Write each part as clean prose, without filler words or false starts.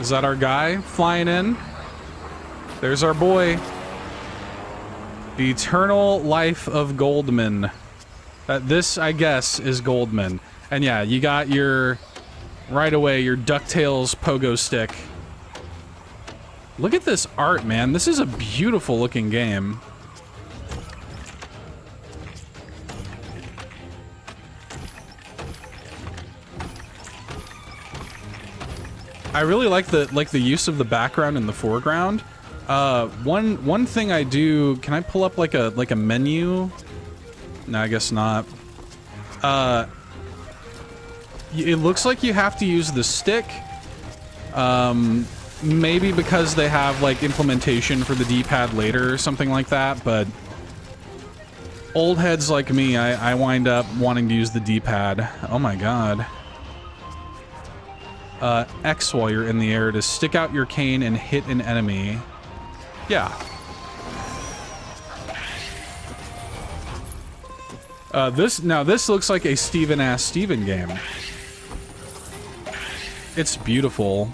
Is that our guy flying in? There's our boy. The Eternal Life of Goldman. This, I guess, is Goldman. And yeah, you got your... Right away, your DuckTales pogo stick. Look at this art, man. This is a beautiful looking game. I really like the use of the background in the foreground. One thing I do, can I pull up like a menu? No, I guess not. It looks like you have to use the stick. Maybe because they have like implementation for the D-pad later or something like that, but old heads like me, I wind up wanting to use the D-pad. Oh my god. X while you're in the air to stick out your cane and hit an enemy. Yeah. This looks like a Steven game. It's beautiful.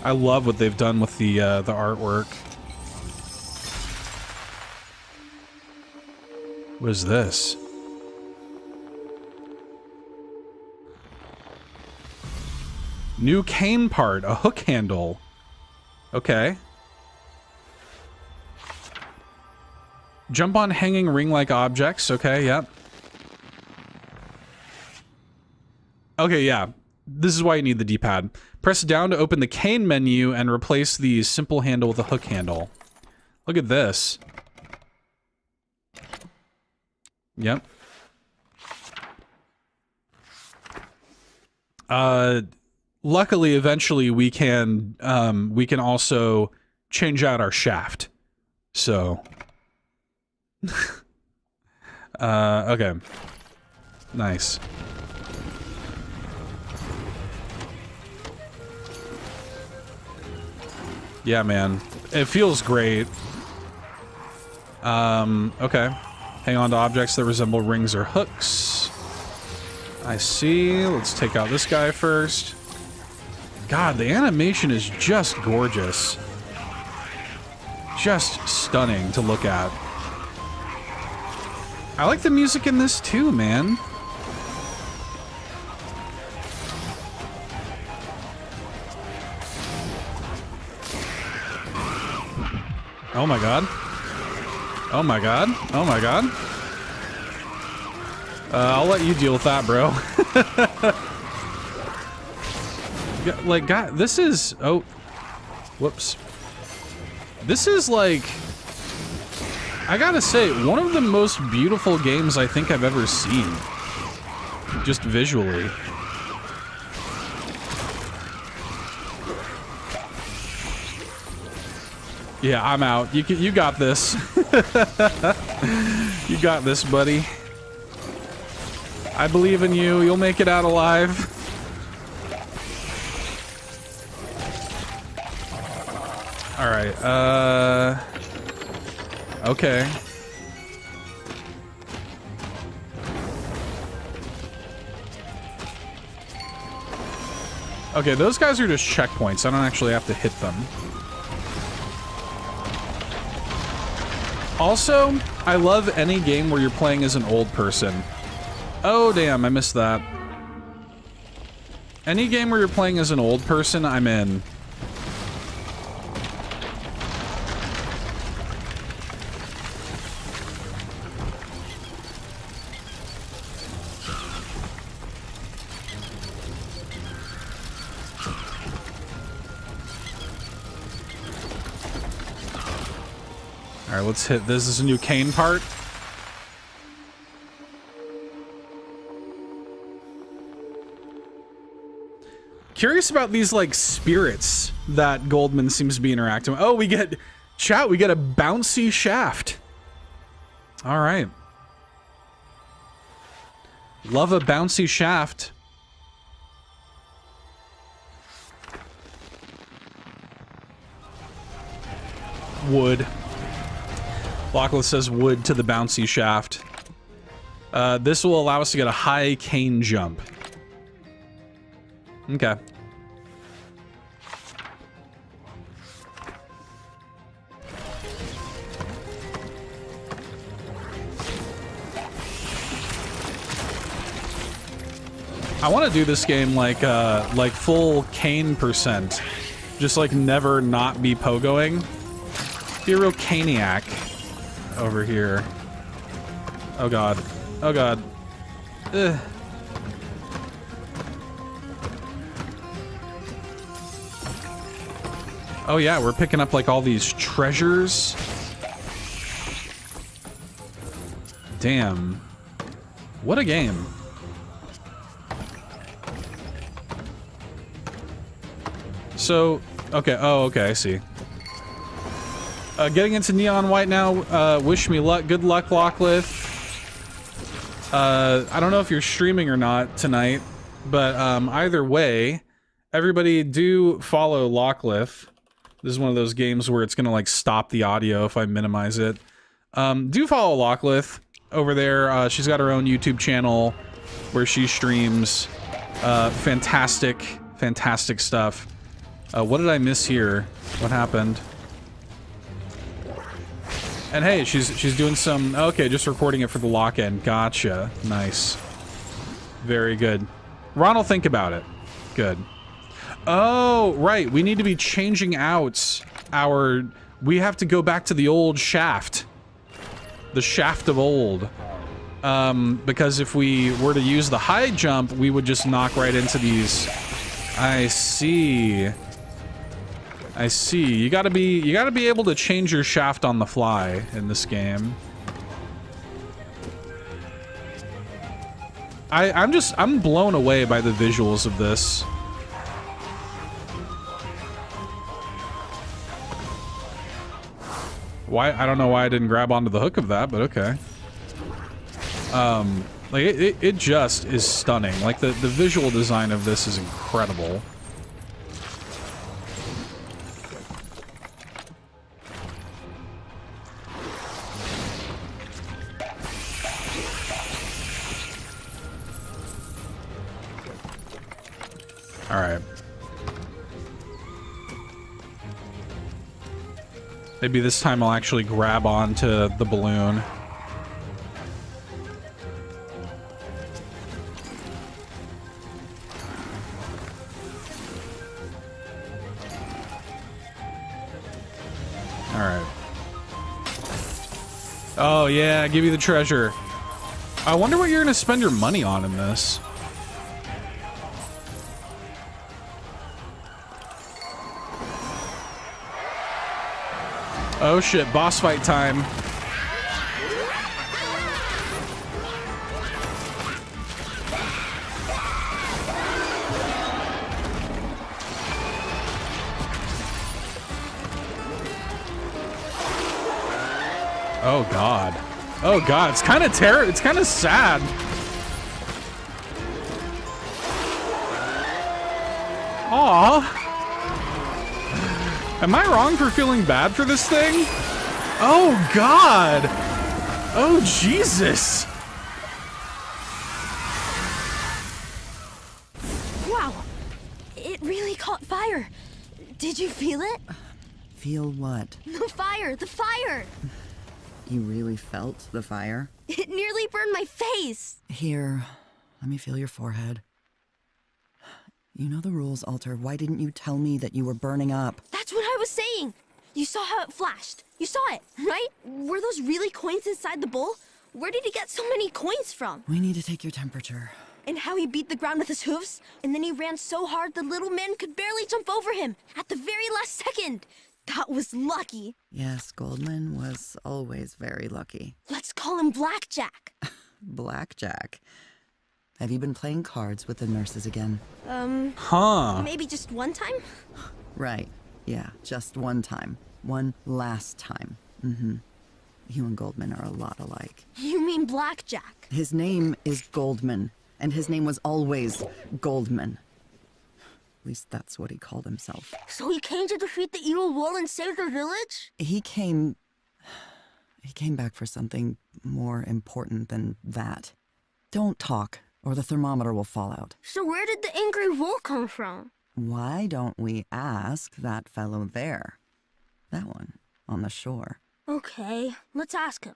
I love what they've done with the artwork. What is this? New cane part, a hook handle. Okay. Jump on hanging ring-like objects. Okay, yep. Okay, yeah. This is why you need the D-pad. Press down to open the cane menu and replace the simple handle with a hook handle. Look at this. Yep. Luckily, eventually we can also change out our shaft. So, okay, nice. Yeah, man, it feels great. Okay, hang on to objects that resemble rings or hooks. I see. Let's take out this guy first. God, the animation is just gorgeous. Just stunning to look at. I like the music in this too, man. Oh my god. Oh my god. Oh my god. I'll let you deal with that, bro. Like, God, this is... Oh. Whoops. This is, like... I gotta say, one of the most beautiful games I think I've ever seen. Just visually. Yeah, I'm out. You got this. You got this, buddy. I believe in you. You'll make it out alive. Alright, okay. Okay, those guys are just checkpoints. I don't actually have to hit them. Also, I love any game where you're playing as an old person. Oh, damn, I missed that. Any game where you're playing as an old person, I'm in. Alright, let's hit this. This is a new cane part. Curious about these, like, spirits that Goldman seems to be interacting with. Oh, we get... Chat, we get a bouncy shaft. Alright. Love a bouncy shaft. Wood. Lockless says wood to the bouncy shaft. This will allow us to get a high cane jump. Okay. I want to do this game like full Kane %. Just like never not be pogoing. Be a real Caniac over here. Oh god. Oh god. Ugh. Oh yeah, we're picking up like all these treasures. Damn. What a game. So, okay, oh, okay, I see. Getting into Neon White now, wish me luck. Good luck, Locklith. I don't know if you're streaming or not tonight, but either way, everybody do follow Locklith. This is one of those games where it's gonna like stop the audio if I minimize it. Do follow Locklith over there. She's got her own YouTube channel where she streams fantastic stuff. What did I miss here? What happened? And hey, she's doing some... Okay, just recording it for the lock-in. Gotcha. Nice. Very good. Ron will think about it. Good. Oh, right. We need to be changing out our... We have to go back to the old shaft. The shaft of old. Because if we were to use the high jump, we would just knock right into these... I see. I see. You gotta be able to change your shaft on the fly in this game. I'm blown away by the visuals of this. Why? I don't know why I didn't grab onto the hook of that, but okay. Like it just is stunning. Like the visual design of this is incredible. All right. Maybe this time I'll actually grab onto the balloon. All right. Oh yeah, give me the treasure. I wonder what you're gonna spend your money on in this. Oh shit, boss fight time. Oh god. Oh god, it's kind of it's kind of sad. Aw. Am I wrong for feeling bad for this thing? Oh god. Oh Jesus. Wow. It really caught fire. Did you feel it? Feel what? The fire, the fire. You really felt the fire? It nearly burned my face. Here, let me feel your forehead. You know the rules, Alter. Why didn't you tell me that you were burning up? That's what I was saying. You saw how it flashed. You saw it, right? Were those really coins inside the bowl? Where did he get so many coins from? We need to take your temperature. And how he beat the ground with his hooves? And then he ran so hard the little man could barely jump over him at the very last second. That was lucky. Yes, Goldman was always very lucky. Let's call him Blackjack. Blackjack. Have you been playing cards with the nurses again? Maybe just one time? Right. Yeah, just one time. One last time. Mm-hmm. You and Goldman are a lot alike. You mean Blackjack? His name is Goldman, and his name was always Goldman. At least that's what he called himself. So he came to defeat the evil wall and save the village? He came back for something more important than that. Don't talk, or the thermometer will fall out. So where did the angry wall come from? Why don't we ask that fellow there? That one, on the shore. Okay, let's ask him.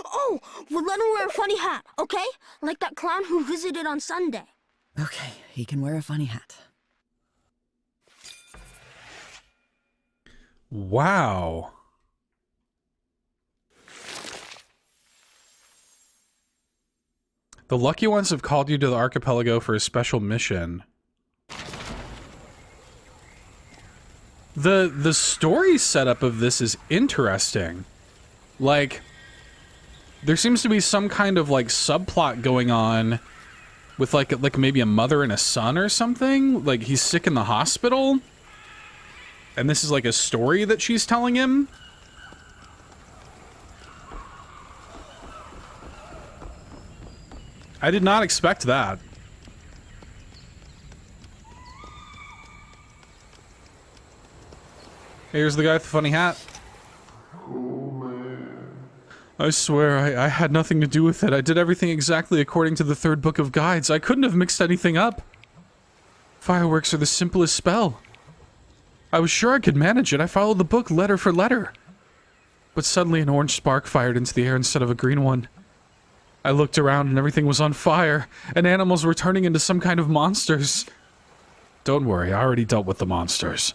Oh, we'll let him wear a funny hat, okay? Like that clown who visited on Sunday. Okay, he can wear a funny hat. Wow. The lucky ones have called you to the archipelago for a special mission. The story setup of this is interesting. Like, there seems to be some kind of like subplot going on with like maybe a mother and a son or something. Like he's sick in the hospital, and this is like a story that she's telling him. I did not expect that. Here's the guy with the funny hat. I swear, I had nothing to do with it. I did everything exactly according to the third book of guides. I couldn't have mixed anything up. Fireworks are the simplest spell. I was sure I could manage it. I followed the book letter for letter. But suddenly an orange spark fired into the air instead of a green one. I looked around and everything was on fire, and animals were turning into some kind of monsters. Don't worry, I already dealt with the monsters.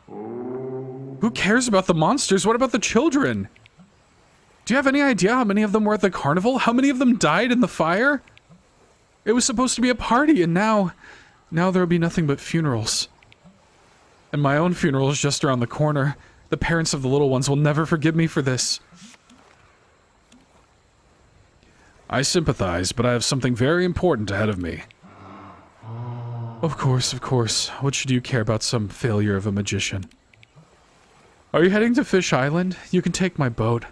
Who cares about the monsters? What about the children? Do you have any idea how many of them were at the carnival? How many of them died in the fire? It was supposed to be a party, and now there'll be nothing but funerals. And my own funeral is just around the corner. The parents of the little ones will never forgive me for this. I sympathize, but I have something very important ahead of me. Of course, of course. What should you care about some failure of a magician? Are you heading to Fish Island? You can take my boat.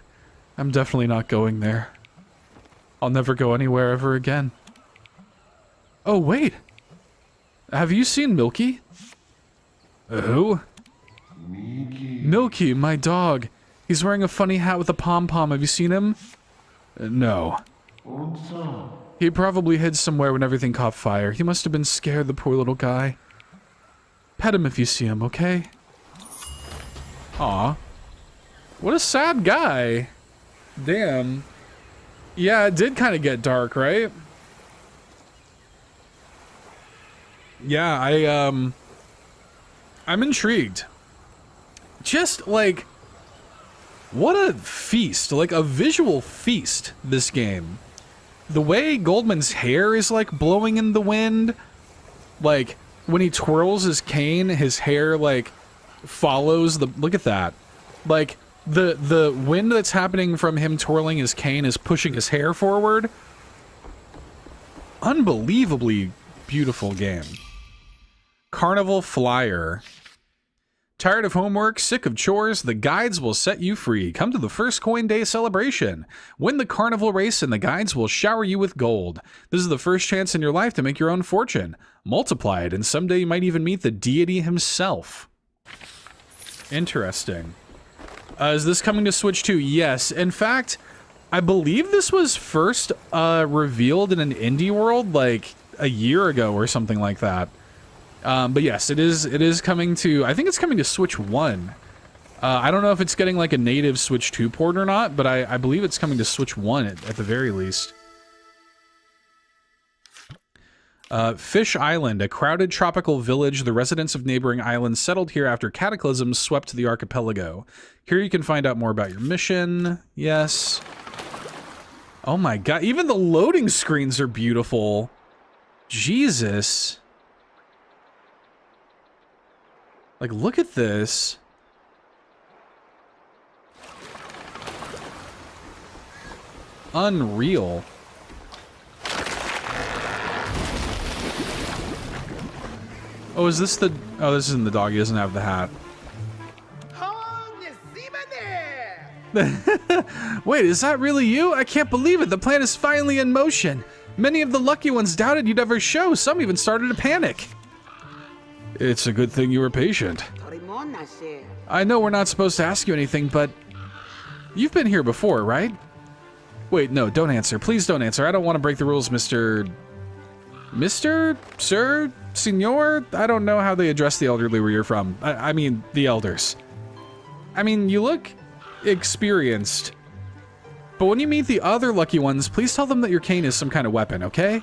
I'm definitely not going there. I'll never go anywhere ever again. Oh, wait. Have you seen Milky? Who? Milky, my dog. He's wearing a funny hat with a pom-pom. Have you seen him? No. He probably hid somewhere when everything caught fire. He must have been scared, the poor little guy. Pet him if you see him, okay? Aw. What a sad guy. Damn. Yeah, it did kind of get dark, right? Yeah, I'm intrigued. Just, like, what a feast. Like, a visual feast, this game. The way Goldman's hair is, like, blowing in the wind. Like, when he twirls his cane, his hair, like, follows the... Look at that. Like, the wind that's happening from him twirling his cane is pushing his hair forward. Unbelievably beautiful game. Carnival Flyer. Tired of homework? Sick of chores? The guides will set you free. Come to the first coin day celebration. Win the carnival race and the guides will shower you with gold. This is the first chance in your life to make your own fortune. Multiply it and someday you might even meet the deity himself. Interesting. Is this coming to Switch 2? Yes. In fact, I believe this was first revealed in an indie world like a year ago or something like that. But yes, it is coming to, I think it's coming to Switch 1. I don't know if it's getting like a native Switch 2 port or not, but I believe it's coming to Switch 1 at the very least. Fish Island, a crowded tropical village. The residents of neighboring islands settled here after cataclysms swept the archipelago. Here you can find out more about your mission. Yes. Oh my god, even the loading screens are beautiful. Jesus. Like, look at this. Unreal. Oh, is this the... Oh, this isn't the dog. He doesn't have the hat. Wait, is that really you? I can't believe it. The plan is finally in motion. Many of the lucky ones doubted you'd ever show. Some even started to panic. It's a good thing you were patient. I know we're not supposed to ask you anything, but... You've been here before, right? Wait, no, don't answer. Please don't answer. I don't want to break the rules, Mr. Sir? Senor? I don't know how they address the elderly where you're from. I mean, the elders. I mean, you look experienced. But when you meet the other lucky ones, please tell them that your cane is some kind of weapon, okay?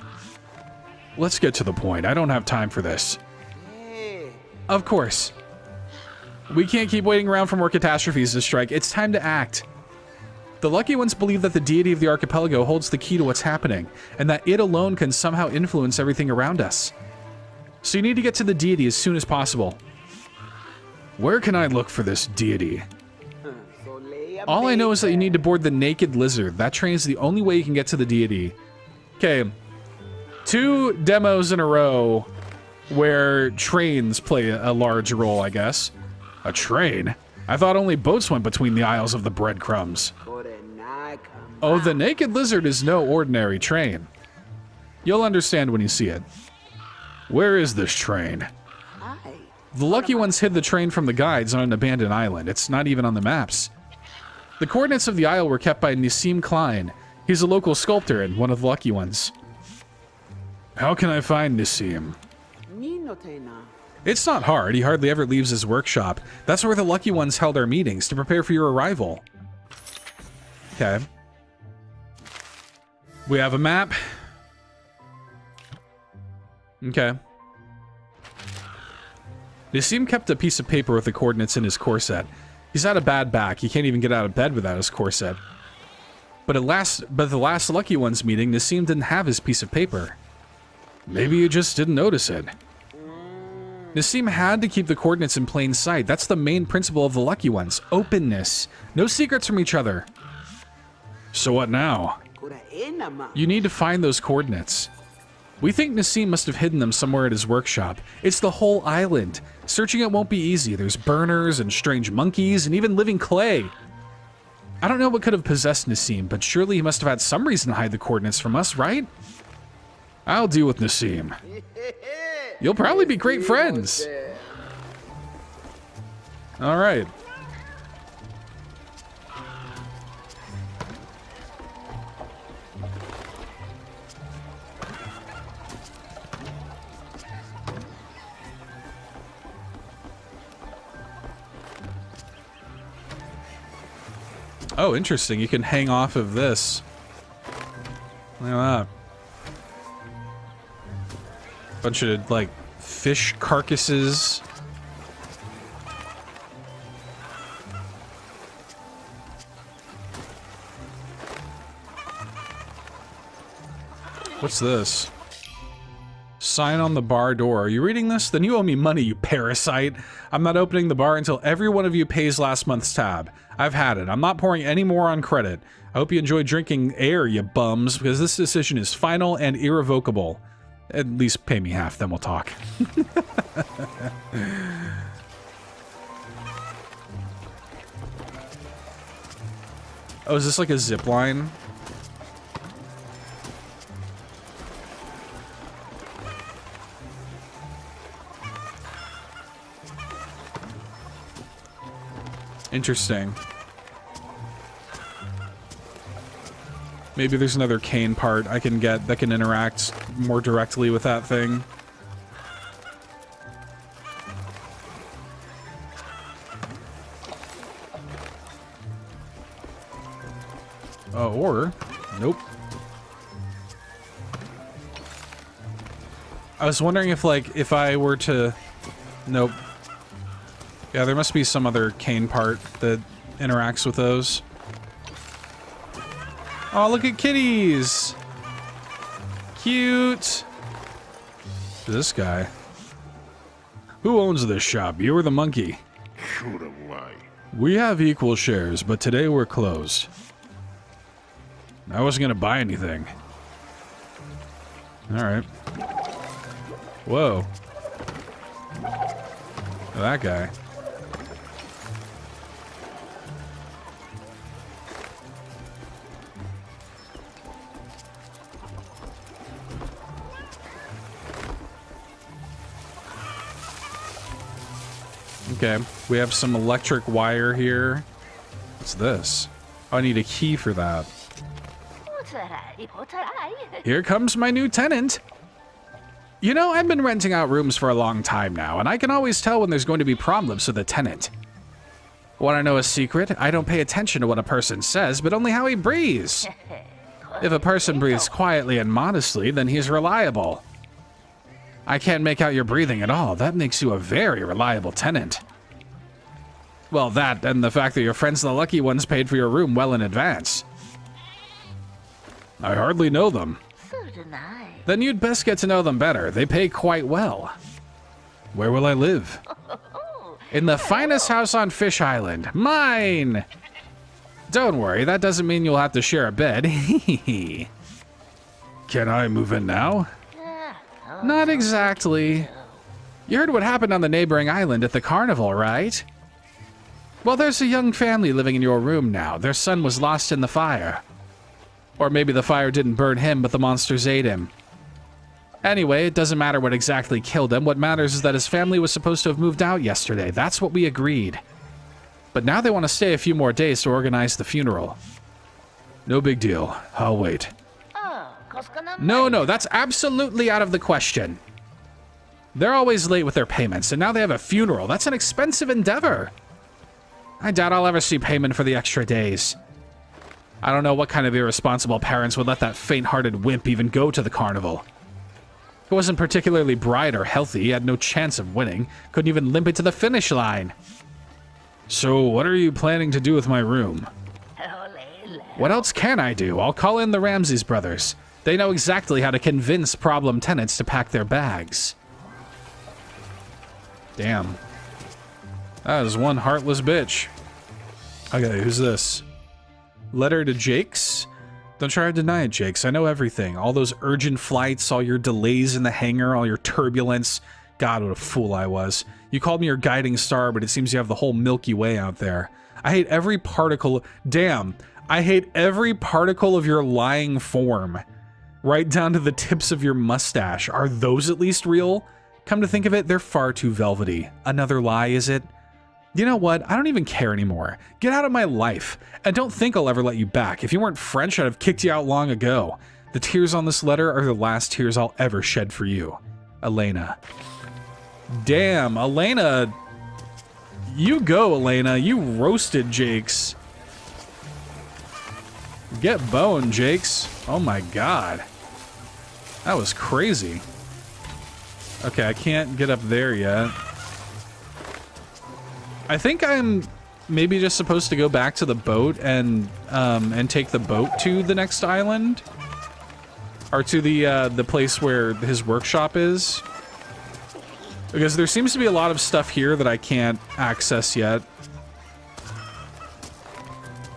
let's get to the point. I don't have time for this. Of course. We can't keep waiting around for more catastrophes to strike. It's time to act. The lucky ones believe that the deity of the archipelago holds the key to what's happening, and that it alone can somehow influence everything around us. So you need to get to the deity as soon as possible. Where can I look for this deity? All I know is that you need to board the Naked Lizard. That train is the only way you can get to the deity. Okay. 2 demos in a row where trains play a large role, I guess. A train? I thought only boats went between the aisles of the breadcrumbs. Oh, the Naked Lizard is no ordinary train. You'll understand when you see it. Where is this train? The lucky ones hid the train from the guides on an abandoned island. It's not even on the maps. The coordinates of the isle were kept by Nassim Klein. He's a local sculptor and one of the lucky ones. How can I find Nassim? It's not hard. He hardly ever leaves his workshop. That's where the lucky ones held our meetings to prepare for your arrival. Okay. We have a map. Okay. Nassim kept a piece of paper with the coordinates in his corset. He's had a bad back. He can't even get out of bed without his corset. But the last Lucky Ones meeting, Nassim didn't have his piece of paper. Maybe you just didn't notice it. Nassim had to keep the coordinates in plain sight. That's the main principle of the Lucky Ones. Openness. No secrets from each other. So what now? You need to find those coordinates. We think Nassim must have hidden them somewhere at his workshop. It's the whole island. Searching it won't be easy. There's burners and strange monkeys and even living clay. I don't know what could have possessed Nassim, but surely he must have had some reason to hide the coordinates from us, right? I'll deal with Nassim. You'll probably be great friends. All right. Oh, interesting. You can hang off of this. Look at that. Bunch of, like, fish carcasses. What's this? Sign on the bar door. Are you reading this? Then you owe me money, you parasite. I'm not opening the bar until every one of you pays last month's tab. I've had it. I'm not pouring any more on credit. I hope you enjoy drinking air, you bums, because this decision is final and irrevocable. At least pay me half, then we'll talk. Oh, is this like a zip line? Interesting. Maybe there's another cane part I can get that can interact more directly with that thing. Or nope. I was wondering if, like, if I were to... Nope. Yeah, there must be some other cane part that interacts with those. Oh, look at kitties! Cute! This guy. Who owns this shop? You or the monkey? We have equal shares, but today we're closed. I wasn't gonna buy anything. Alright. Whoa. That guy. Okay, we have some electric wire here. What's this? Oh, I need a key for that. Here comes my new tenant. You know, I've been renting out rooms for a long time now, and I can always tell when there's going to be problems with a tenant. Want to know a secret? I don't pay attention to what a person says, but only how he breathes. If a person breathes quietly and modestly, then he's reliable. I can't make out your breathing at all. That makes you a very reliable tenant. Well, that and the fact that your friends the lucky ones paid for your room well in advance. I hardly know them. So do I. Then you'd best get to know them better. They pay quite well. Where will I live? In the finest house on Fish Island. Mine! Don't worry, that doesn't mean you'll have to share a bed. Can I move in now? Not exactly. You heard what happened on the neighboring island at the carnival, right? Well, there's a young family living in your room now. Their son was lost in the fire. Or maybe the fire didn't burn him, but the monsters ate him. Anyway, it doesn't matter what exactly killed him. What matters is that his family was supposed to have moved out yesterday. That's what we agreed. But now they want to stay a few more days to organize the funeral. No big deal. I'll wait. No, that's absolutely out of the question. They're always late with their payments, and now they have a funeral. That's an expensive endeavor. I doubt I'll ever see payment for the extra days. I don't know what kind of irresponsible parents would let that faint-hearted wimp even go to the carnival. He wasn't particularly bright or healthy, he had no chance of winning, couldn't even limp it to the finish line. So, what are you planning to do with my room? What else can I do? I'll call in the Ramses brothers. They know exactly how to convince problem tenants to pack their bags. Damn. That is one heartless bitch. Okay, who's this? Letter to Jakes? Don't try to deny it, Jakes. I know everything. All those urgent flights, all your delays in the hangar, all your turbulence. God, what a fool I was. You called me your guiding star, but it seems you have the whole Milky Way out there. I hate every particle. Damn. I hate every particle of your lying form. Right down to the tips of your mustache. Are those at least real? Come to think of it, they're far too velvety. Another lie, is it? You know what? I don't even care anymore. Get out of my life. And don't think I'll ever let you back. If you weren't French, I'd have kicked you out long ago. The tears on this letter are the last tears I'll ever shed for you. Elena. Damn, Elena. You go, Elena. You roasted Jakes. Get boned, Jakes. Oh my god. That was crazy. Okay, I can't get up there yet. I think I'm maybe just supposed to go back to the boat and take the boat to the next island, or to the place where his workshop is, because there seems to be a lot of stuff here that I can't access yet.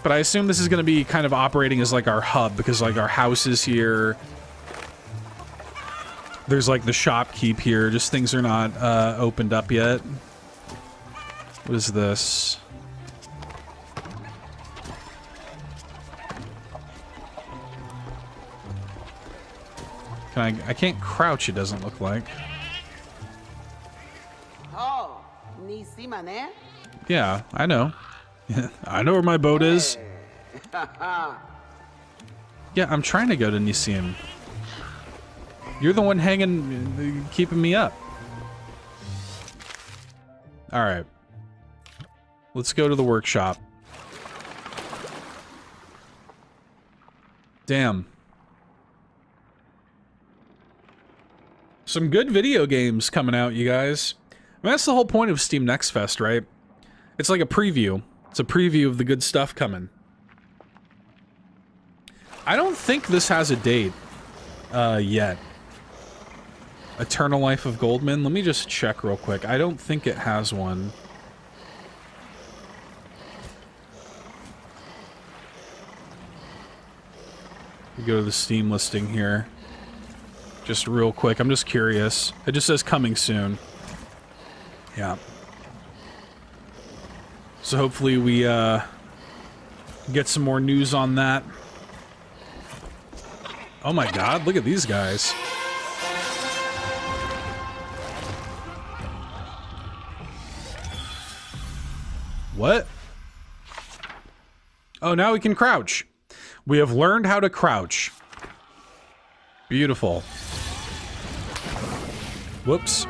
But I assume this is going to be kind of operating as like our hub, because like our house is here. There's like the shopkeep here. Just things are not opened up yet. What is this? I can't crouch, it doesn't look like. Oh, yeah, I know. I know where my boat is. Yeah, I'm trying to go to Nisim. You're the one hanging, keeping me up. Alright. Let's go to the workshop. Damn. Some good video games coming out, you guys. I mean, that's the whole point of Steam Next Fest, right? It's like a preview. It's a preview of the good stuff coming. I don't think this has a date yet. Eternal Life of Goldman. Let me just check real quick. I don't think it has one. We go to the Steam listing here. Just real quick. I'm just curious. It just says coming soon. Yeah. So hopefully we get some more news on that. Oh my god, look at these guys. What? Oh, now we can crouch. We have learned how to crouch. Beautiful. Whoops.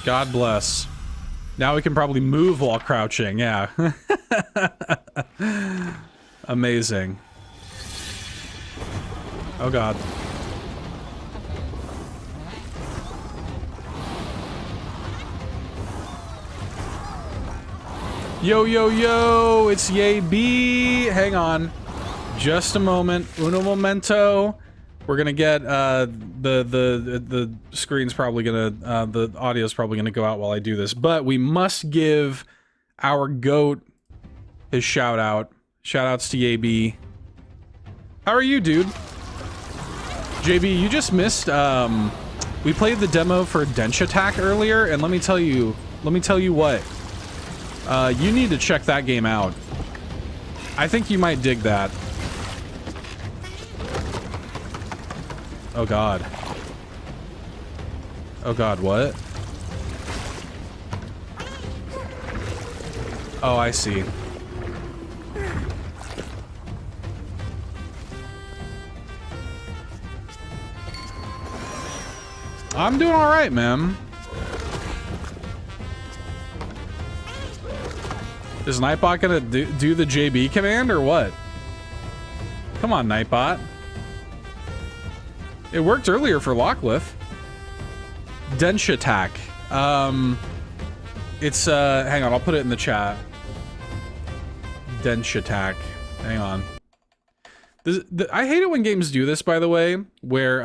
God bless. Now we can probably move while crouching, yeah. Amazing. Oh god. Yo, yo, yo, it's Yay B. Hang on. Just a moment. Uno momento. We're gonna get, the screen's probably gonna, the audio's probably gonna go out while I do this, but we must give our GOAT his shout out. Shout outs to Yay B. How are you, dude? JB, you just missed, we played the demo for Dench Attack earlier, and let me tell you what. You need to check that game out. I think you might dig that. Oh god. Oh god, what? Oh, I see. I'm doing alright, man. Is Nightbot gonna do the JB command or what? Come on, Nightbot. It worked earlier for Lockliff. Dench Attack. It's, hang on, I'll put it in the chat. Dench Attack. Hang on. I hate it when games do this, by the way, where,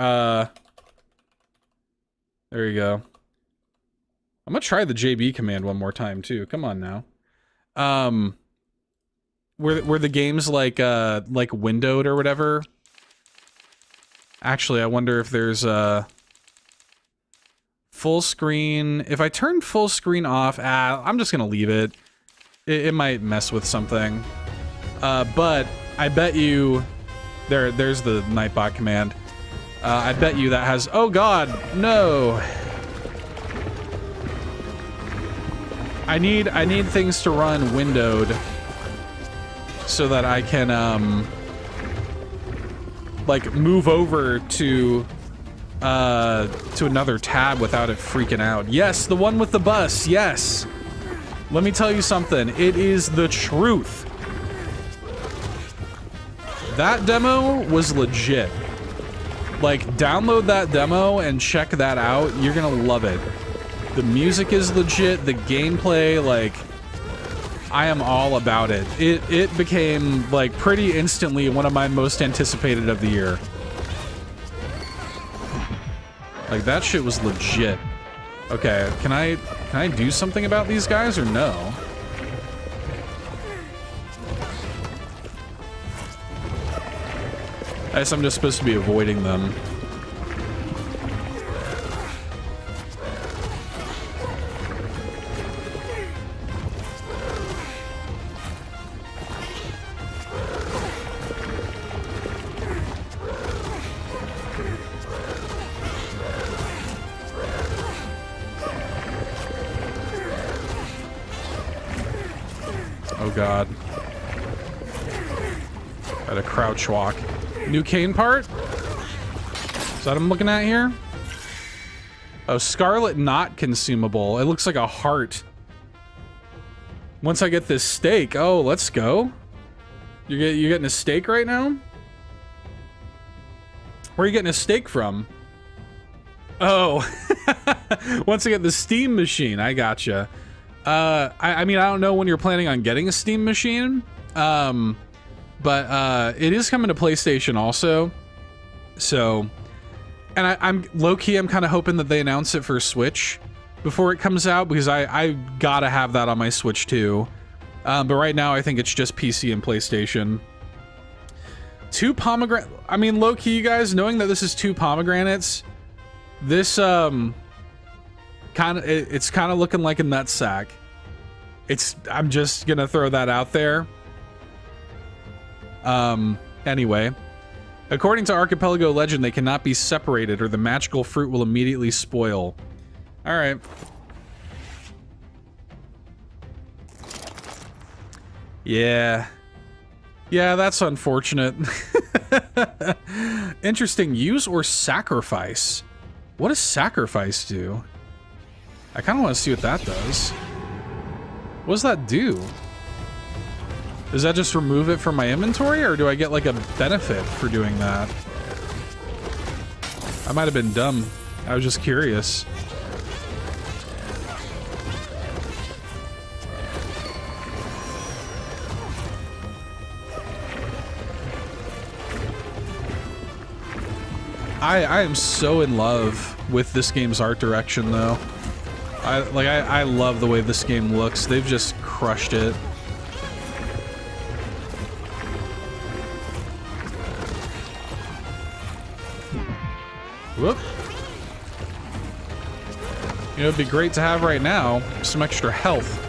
there you go. I'm gonna try the JB command one more time, too. Come on now. Were the games like windowed or whatever? Actually, I wonder if there's full screen. If I turn full screen off, I'm just gonna leave it. It might mess with something. But I bet you there's the Nightbot command. I bet you that has, oh god, no. I need things to run windowed so that I can like move over to another tab without it freaking out. Yes, the one with the bus. Yes. Let me tell you something. It is the truth. That demo was legit. Like, download that demo and check that out. You're gonna love it. The music is legit, the gameplay, like, I am all about it. It became, like, pretty instantly one of my most anticipated of the year. Like, that shit was legit. Okay, can I do something about these guys or no? I guess I'm just supposed to be avoiding them. Oh god. Got a crouch walk. New cane part? Is that what I'm looking at here? Oh, Scarlet not consumable. It looks like a heart. Once I get this steak, oh, let's go. You're getting a steak right now? Where are you getting a steak from? Oh, once I get the steam machine, I gotcha. I mean, I don't know when you're planning on getting a steam machine. But it is coming to PlayStation also. So, and I'm low-key, I'm kind of hoping that they announce it for Switch before it comes out, because I gotta have that on my Switch too. But right now I think it's just PC and PlayStation. Two pomegranate. I mean, low-key, you guys, knowing that this is two pomegranates, this it's kind of looking like a nutsack. I'm just gonna throw that out there. Anyway, according to Archipelago legend, they cannot be separated or the magical fruit will immediately spoil. All right. Yeah. Yeah, that's unfortunate. Interesting. Use or sacrifice? What does sacrifice do? I kind of want to see what that does. What does that do? Does that just remove it from my inventory, or do I get like a benefit for doing that? I might have been dumb. I was just curious. I am so in love with this game's art direction, though. I love the way this game looks. They've just crushed it. Whoop. You know, it'd be great to have right now some extra health.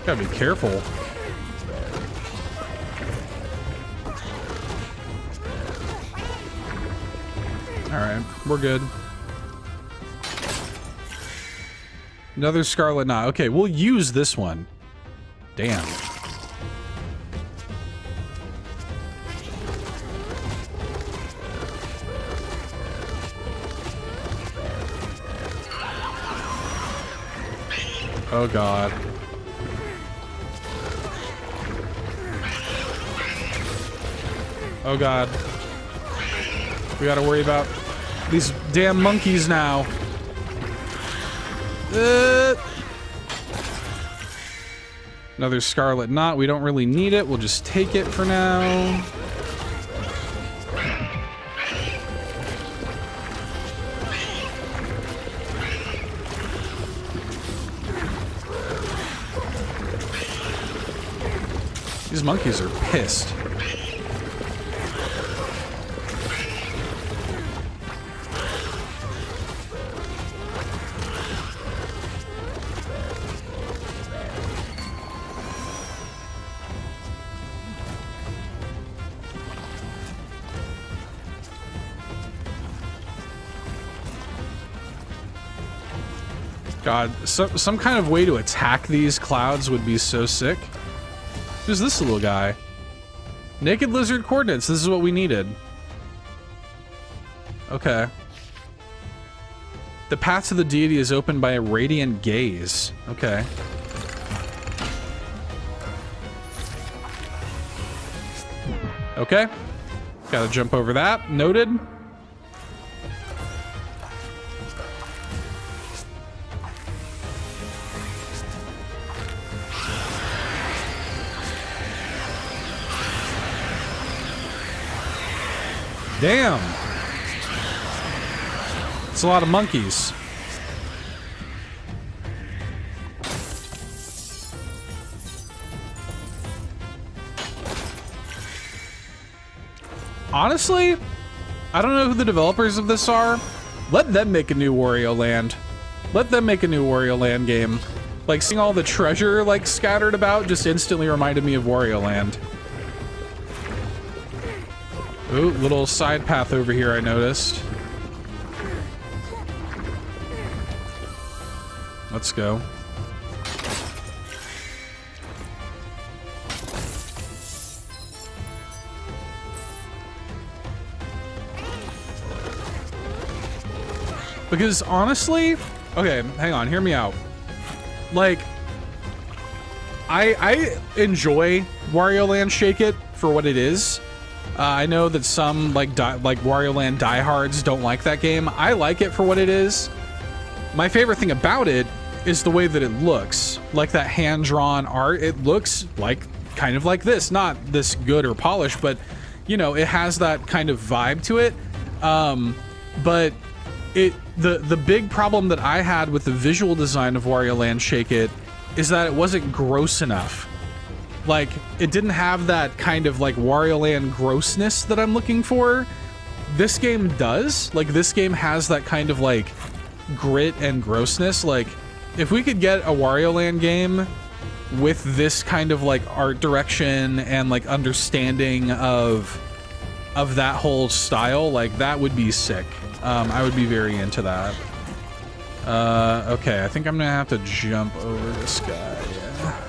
Gotta be careful. Alright, we're good. Another Scarlet Knot. Okay, we'll use this one. Damn. Oh god. Oh god. We gotta worry about these damn monkeys now. Another Scarlet Knot. We don't really need it. We'll just take it for now. These monkeys are pissed. God, some kind of way to attack these clouds would be so sick. Who's this little guy? Naked lizard coordinates. This is what we needed. Okay. The path to the deity is opened by a radiant gaze. Okay. Okay. Gotta jump over that. Noted. Damn. It's a lot of monkeys. Honestly, I don't know who the developers of this are. Let them make a new Wario Land. Let them make a new Wario Land game. Like, seeing all the treasure, like, scattered about just instantly reminded me of Wario Land. Ooh, little side path over here I noticed. Let's go. Because honestly, okay, hang on, hear me out. Like, I enjoy Wario Land Shake It for what it is. I know that some like Wario Land diehards don't like that game. I like it for what it is. My favorite thing about it is the way that it looks. Like that hand-drawn art, it looks like kind of like this. Not this good or polished, but you know, it has that kind of vibe to it. But the big problem that I had with the visual design of Wario Land Shake It is that it wasn't gross enough. Like, it didn't have that kind of like Wario Land grossness that I'm looking for. This game does. Like, this game has that kind of like grit and grossness. Like, if we could get a Wario Land game with this kind of like art direction and like understanding of that whole style, like that would be sick. I would be very into that. Okay, I think I'm gonna have to jump over this guy. Yeah.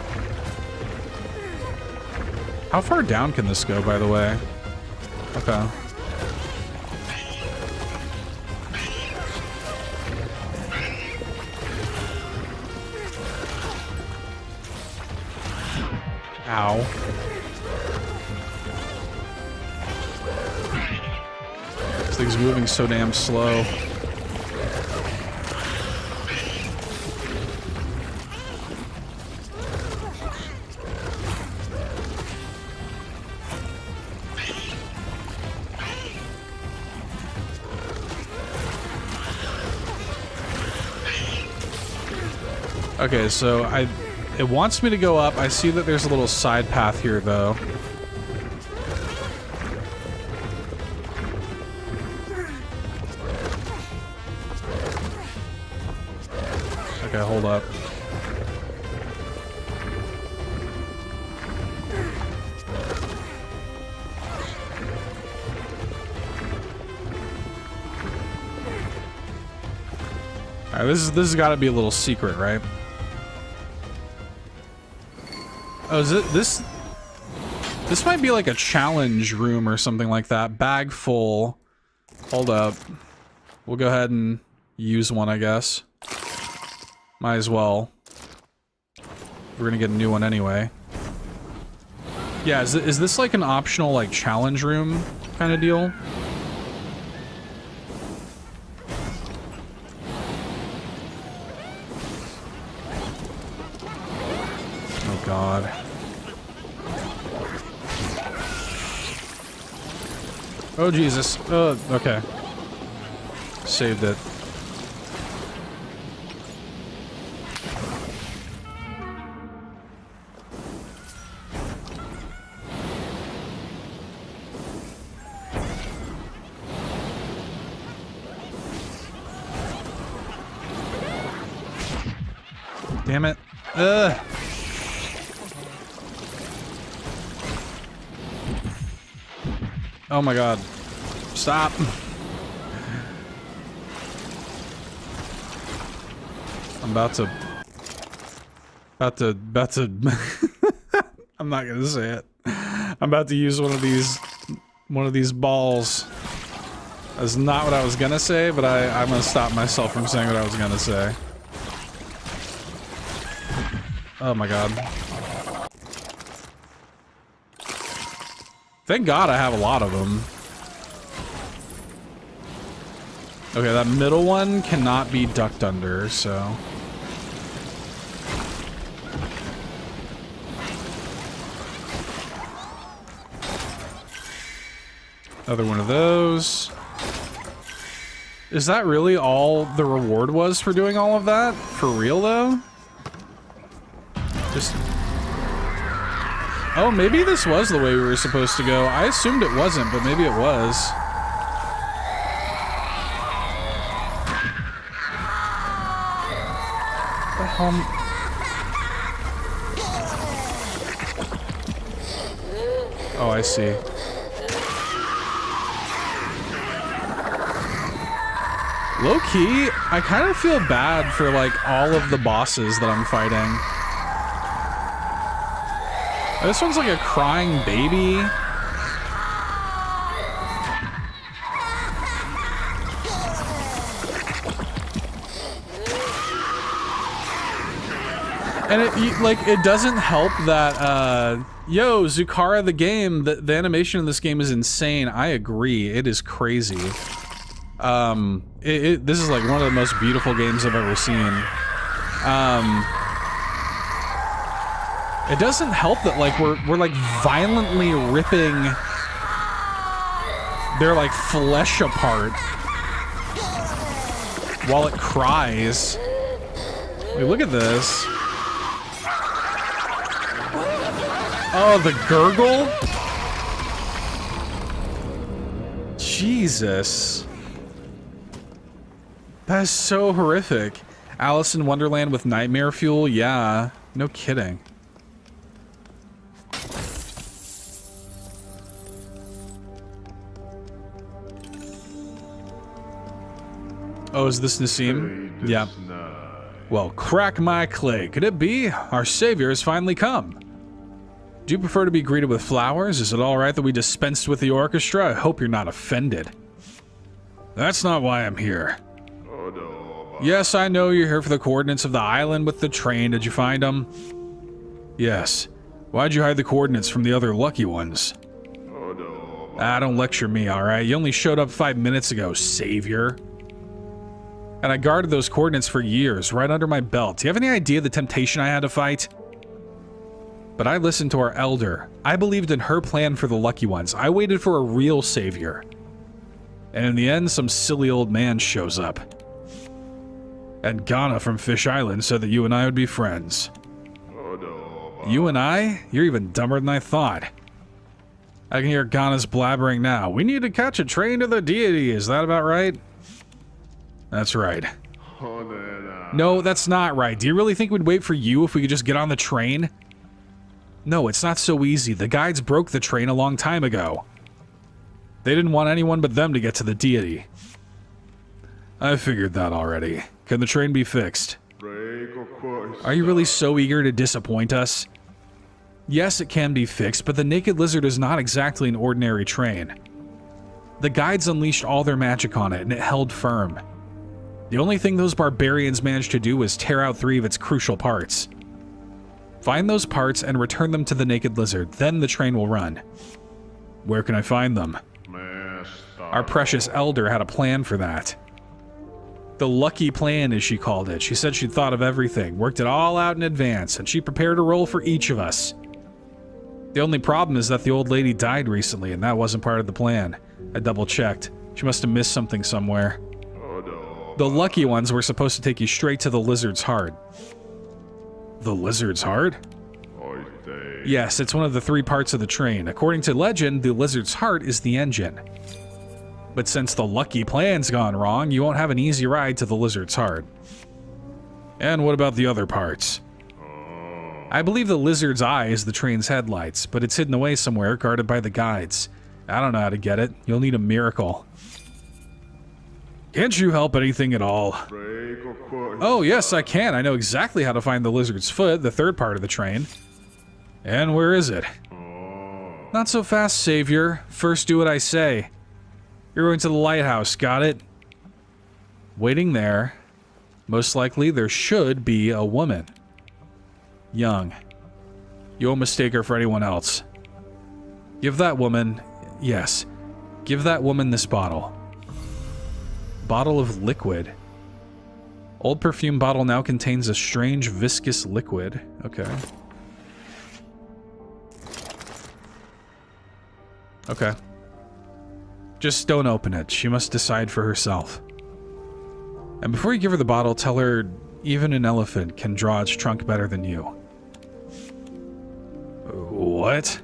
How far down can this go, by the way? Okay. Ow. This thing's moving so damn slow. Okay, so it wants me to go up. I see that there's a little side path here, though. Okay, hold up. Alright, this has got to be a little secret, right? Oh, is it this? This might be like a challenge room or something like that. Bag full. Hold up. We'll go ahead and use one, I guess. Might as well. We're gonna get a new one anyway. Yeah, is this like an optional like challenge room kind of deal? Oh God. Oh Jesus. Oh, okay. Saved it. Damn it. Ugh. Oh my God. Stop. I'm about to I'm not gonna say it. I'm about to use one of these balls. That's not what I was gonna say, but I'm gonna stop myself from saying what I was gonna say. Oh my God. Thank God I have a lot of them. Okay, that middle one cannot be ducked under, so... Another one of those. Is that really all the reward was for doing all of that? For real, though? Just... Oh, maybe this was the way we were supposed to go. I assumed it wasn't, but maybe it was. What the hell? Oh, I see. Low-key, I kind of feel bad for, like, all of the bosses that I'm fighting. This one's like a crying baby. And it doesn't help that, yo, Zukara the game, the animation in this game is insane. I agree. It is crazy. This is like one of the most beautiful games I've ever seen. It doesn't help that like we're like violently ripping their like flesh apart while it cries. Wait, look at this. Oh, the gurgle? Jesus. That is so horrific. Alice in Wonderland with nightmare fuel? Yeah, no kidding. Oh, is this Nassim? Yeah. Well, crack my clay. Could it be? Our savior has finally come. Do you prefer to be greeted with flowers? Is it alright that we dispensed with the orchestra? I hope you're not offended. That's not why I'm here. Yes, I know you're here for the coordinates of the island with the train. Did you find them? Yes. Why'd you hide the coordinates from the other lucky ones? Don't lecture me, alright? You only showed up 5 minutes ago, savior. And I guarded those coordinates for years, right under my belt. Do you have any idea the temptation I had to fight? But I listened to our elder. I believed in her plan for the lucky ones. I waited for a real savior. And in the end, some silly old man shows up. And Ghana from Fish Island said that you and I would be friends. You and I? You're even dumber than I thought. I can hear Ghana's blabbering now. We need to catch a train to the deity. Is that about right? That's right. No, that's not right. Do you really think we'd wait for you if we could just get on the train? No, it's not so easy. The guides broke the train a long time ago. They didn't want anyone but them to get to the deity. I figured that already. Can the train be fixed? Are you really so eager to disappoint us? Yes, it can be fixed, but the Naked Lizard is not exactly an ordinary train. The guides unleashed all their magic on it, and it held firm. The only thing those barbarians managed to do was tear out 3 of its crucial parts. Find those parts and return them to the Naked Lizard, then the train will run. Where can I find them? Our precious elder had a plan for that. The lucky plan, as she called it. She said she'd thought of everything, worked it all out in advance, and she prepared a role for each of us. The only problem is that the old lady died recently, and that wasn't part of the plan. I double-checked. She must have missed something somewhere. The lucky ones were supposed to take you straight to the Lizard's Heart. The Lizard's Heart? Yes, it's one of the 3 parts of the train. According to legend, the Lizard's Heart is the engine. But since the lucky plan's gone wrong, you won't have an easy ride to the Lizard's Heart. And what about the other parts? I believe the Lizard's Eye is the train's headlights, but it's hidden away somewhere, guarded by the guides. I don't know how to get it. You'll need a miracle. Can't you help anything at all? Oh, yes, I can. I know exactly how to find the Lizard's Foot, the 3rd part of the train. And where is it? Not so fast, Savior. First do what I say. You're going to the lighthouse, got it? Waiting there. Most likely, there should be a woman. Young. You won't mistake her for anyone else. Give that woman... Yes. Give that woman this bottle. Bottle of liquid. Old perfume bottle now contains a strange viscous liquid. Okay. Okay. Just don't open it. She must decide for herself. And before you give her the bottle, tell her even an elephant can draw its trunk better than you. What?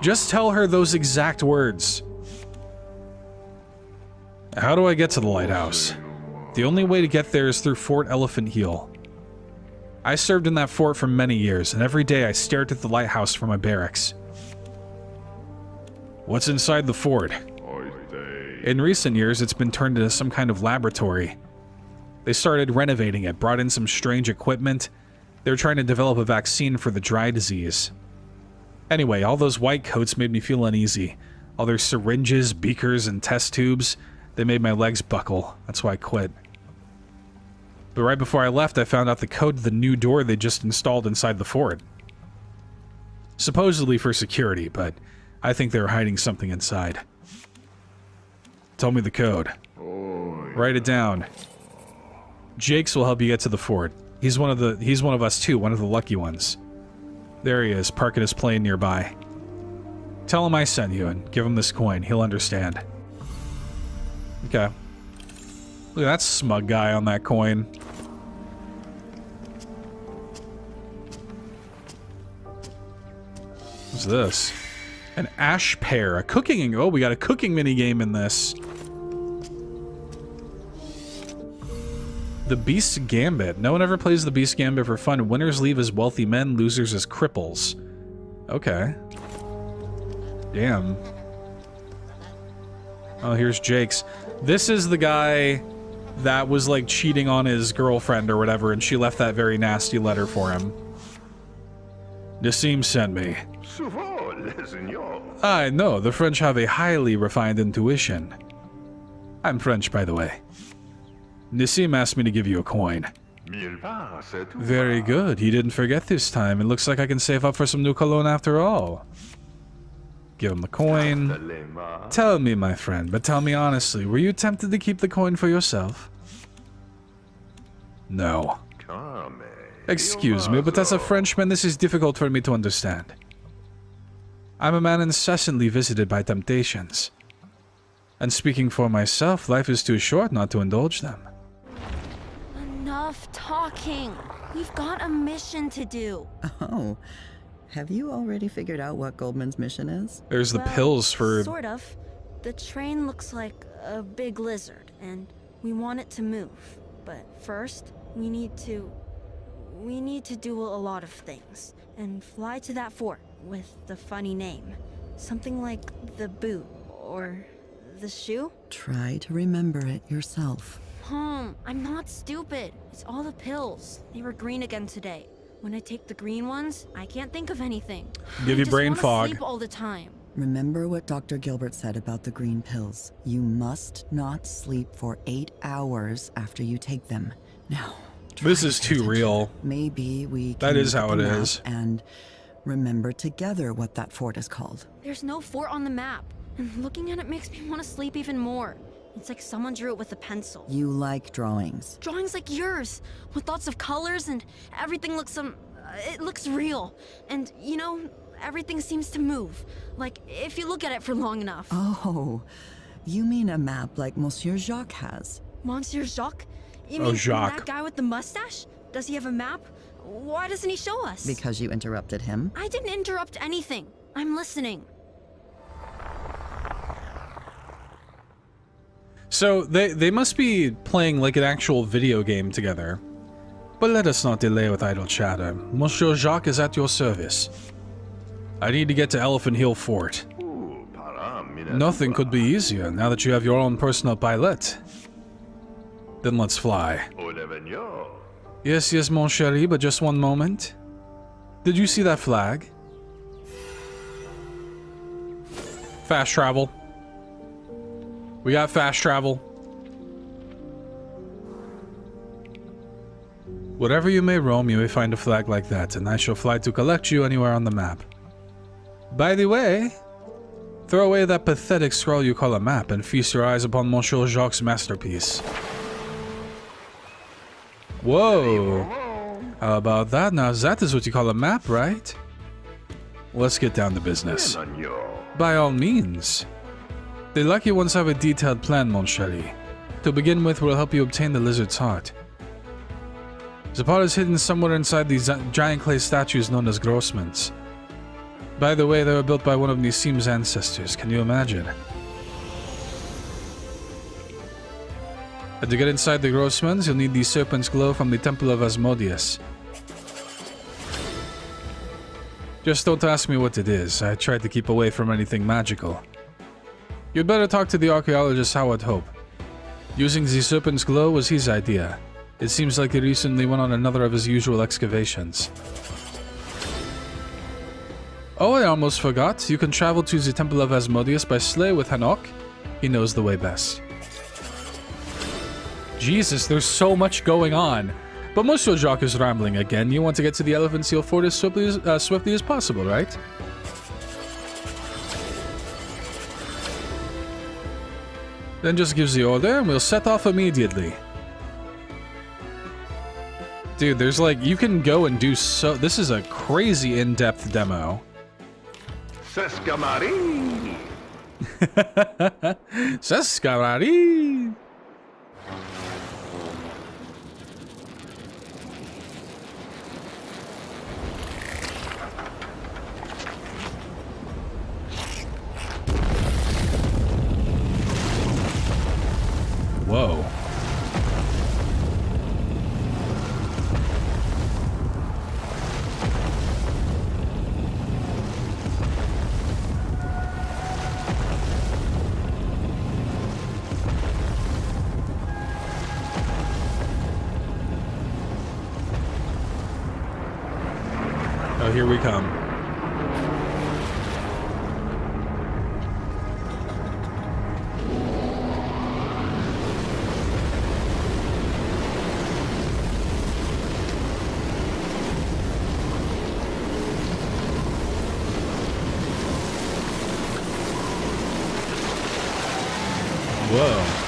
Just tell her those exact words. How do I get to the lighthouse? The only way to get there is through Fort Elephant Heel. I served in that fort for many years, and every day I stared at the lighthouse from my barracks. What's inside the fort? In recent years, it's been turned into some kind of laboratory. They started renovating it, brought in some strange equipment. They were trying to develop a vaccine for the dry disease. Anyway, all those white coats made me feel uneasy. All their syringes, beakers, and test tubes, they made my legs buckle. That's why I quit. But right before I left, I found out the code to the new door they just installed inside the fort. Supposedly for security, but I think they were hiding something inside. Tell me the code. Write it down. Jakes will help you get to the fort. He's one of us too, one of the lucky ones. There he is, parking his plane nearby. Tell him I sent you and give him this coin. He'll understand. Okay. Look at that smug guy on that coin. What's this? An ash pear. A cooking... Oh, we got a cooking minigame in this. The Beast's Gambit. No one ever plays the Beast's Gambit for fun. Winners leave as wealthy men, losers as cripples. Okay. Damn. Oh, here's Jake's. This is the guy that was, like, cheating on his girlfriend or whatever, and she left that very nasty letter for him. Nassim sent me. I know, the French have a highly refined intuition. I'm French, by the way. Nassim asked me to give you a coin. Very good. He didn't forget this time. It looks like I can save up for some new cologne after all. Give him the coin. Tell me, my friend, but tell me honestly, were you tempted to keep the coin for yourself? No. Excuse me, but as a Frenchman, this is difficult for me to understand. I'm a man incessantly visited by temptations. And speaking for myself, life is too short not to indulge them. Enough talking. We've got a mission to do. Oh, have you already figured out what Goldman's mission is? There's the Well, pills for... Sort of. The train looks like a big lizard, and we want it to move. But first, we need to do a lot of things. And fly to that fort with the funny name. Something like the boot, or the shoe? Try to remember it yourself. I'm not stupid. It's all the pills. They were green again today. When I take the green ones, I can't think of anything. Give you brain I just fog. wanna sleep all the time. Remember what Dr. Gilbert said about the green pills. You must not sleep for 8 hours after you take them. Now, This is too real. maybe we can That is look at how the it map is. and remember together what that fort is called. There's no fort on the map, and looking at it makes me want to sleep even more. It's like someone drew it with a pencil. You like drawings. Drawings like yours, with lots of colors, and everything looks it looks real. And you know, everything seems to move. Like if you look at it for long enough. Oh, you mean a map like Monsieur Jacques has? Monsieur Jacques? You Oh, mean Jacques. that guy with the mustache? Does he have a map? Why doesn't he show us? Because you interrupted him? I didn't interrupt anything. I'm listening. So they must be playing like an actual video game together. But let us not delay with idle chatter. Monsieur Jacques is at your service. I need to get to Elephant Hill Fort. Nothing could be easier now that you have your own personal pilot. Then let's fly. Yes, yes, mon chéri, but just one moment. Did you see that flag? Fast travel. We got fast travel. Wherever you may roam, you may find a flag like that, and I shall fly to collect you anywhere on the map. By the way, throw away that pathetic scroll you call a map and feast your eyes upon Monsieur Jacques' masterpiece. Whoa! How about that? Now that is what you call a map, right? Let's get down to business. By all means. The lucky ones have a detailed plan, mon chéri. To begin with, we'll help you obtain the lizard's heart. The part is hidden somewhere inside these giant clay statues known as Grossmans. By the way, they were built by one of Nissim's ancestors, can you imagine? And to get inside the Grossmans, you'll need the serpent's glow from the Temple of Asmodeus. Just don't ask me what it is, I tried to keep away from anything magical. You'd better talk to the archaeologist Howard Hope. Using the serpent's glow was his idea. It seems like he recently went on another of his usual excavations. Oh, I almost forgot. You can travel to the Temple of Asmodeus by sleigh with Hanok. He knows the way best. Jesus, there's so much going on. But Monsieur Jacques is rambling again. You want to get to the Elephant Seal Fort as swiftly as possible, right? Then just gives the order and we'll set off immediately. Dude, there's like, you can go and do so... This is a crazy in-depth demo. Sescamari! Sescarari! Whoa. Oh, here we come. Whoa.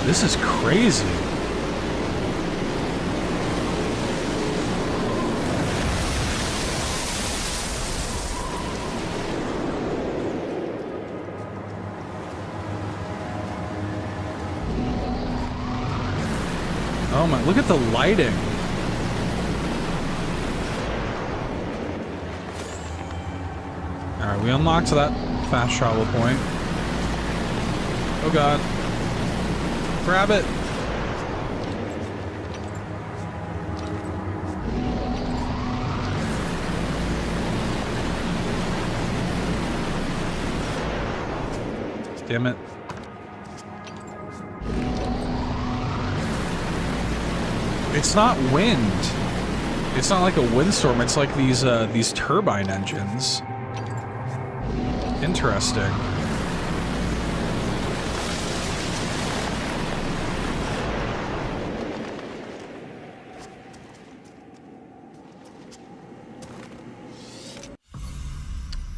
This is crazy. Oh my, look at the lighting. Alright, we unlocked that fast travel point. Oh god. Grab it. Damn it. It's not wind. It's not like a windstorm. It's like these turbine engines. Interesting.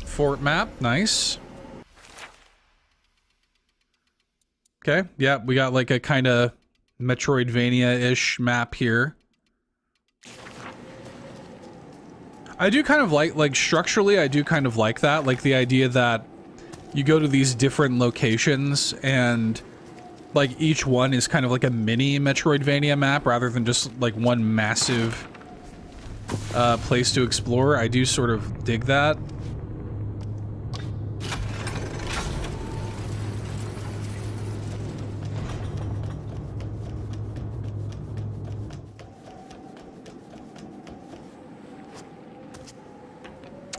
Fort map, nice. Okay, yeah, we got like a kind of Metroidvania-ish map here. I do kind of like structurally, I do kind of like that. Like the idea that you go to these different locations and like each one is kind of like a mini Metroidvania map rather than just like one massive place to explore. I do sort of dig that.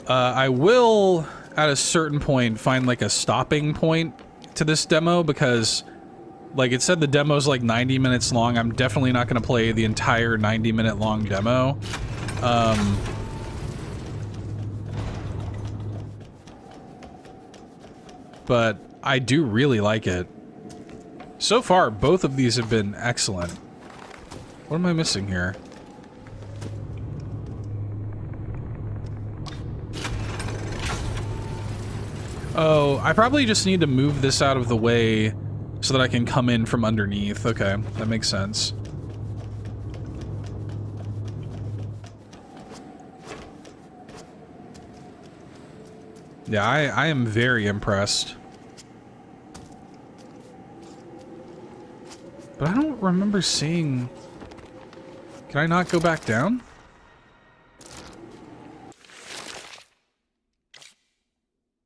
I will, at a certain point, find like a stopping point to this demo because, like it said, the demo's like 90 minutes long. I'm definitely not going to play the entire 90-minute long demo. But I do really like it. So far, both of these have been excellent. What am I missing here? Oh, I probably just need to move this out of the way so that I can come in from underneath. Okay, that makes sense. Yeah, I am very impressed. But I don't remember seeing... Can I not go back down?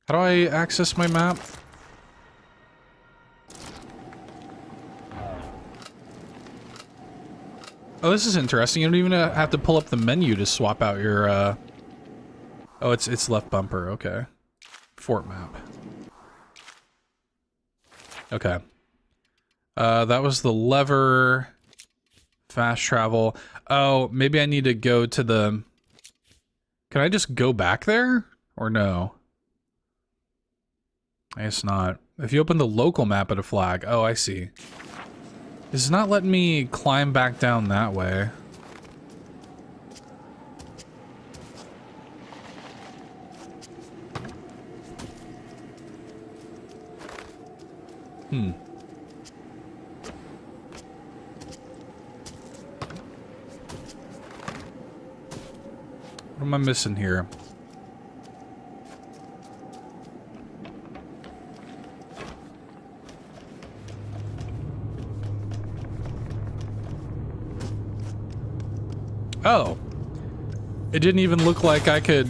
How do I access my map? Oh, this is interesting. You don't even have to pull up the menu to swap out your, Oh, it's left bumper. Okay. Fort map. Okay. That was the lever. Fast travel. Oh, maybe I need to go to the... Can I just go back there? Or no? I guess not. If you open the local map at a flag. Oh, I see. This is not letting me climb back down that way. What am I missing here? Oh. It didn't even look like I could...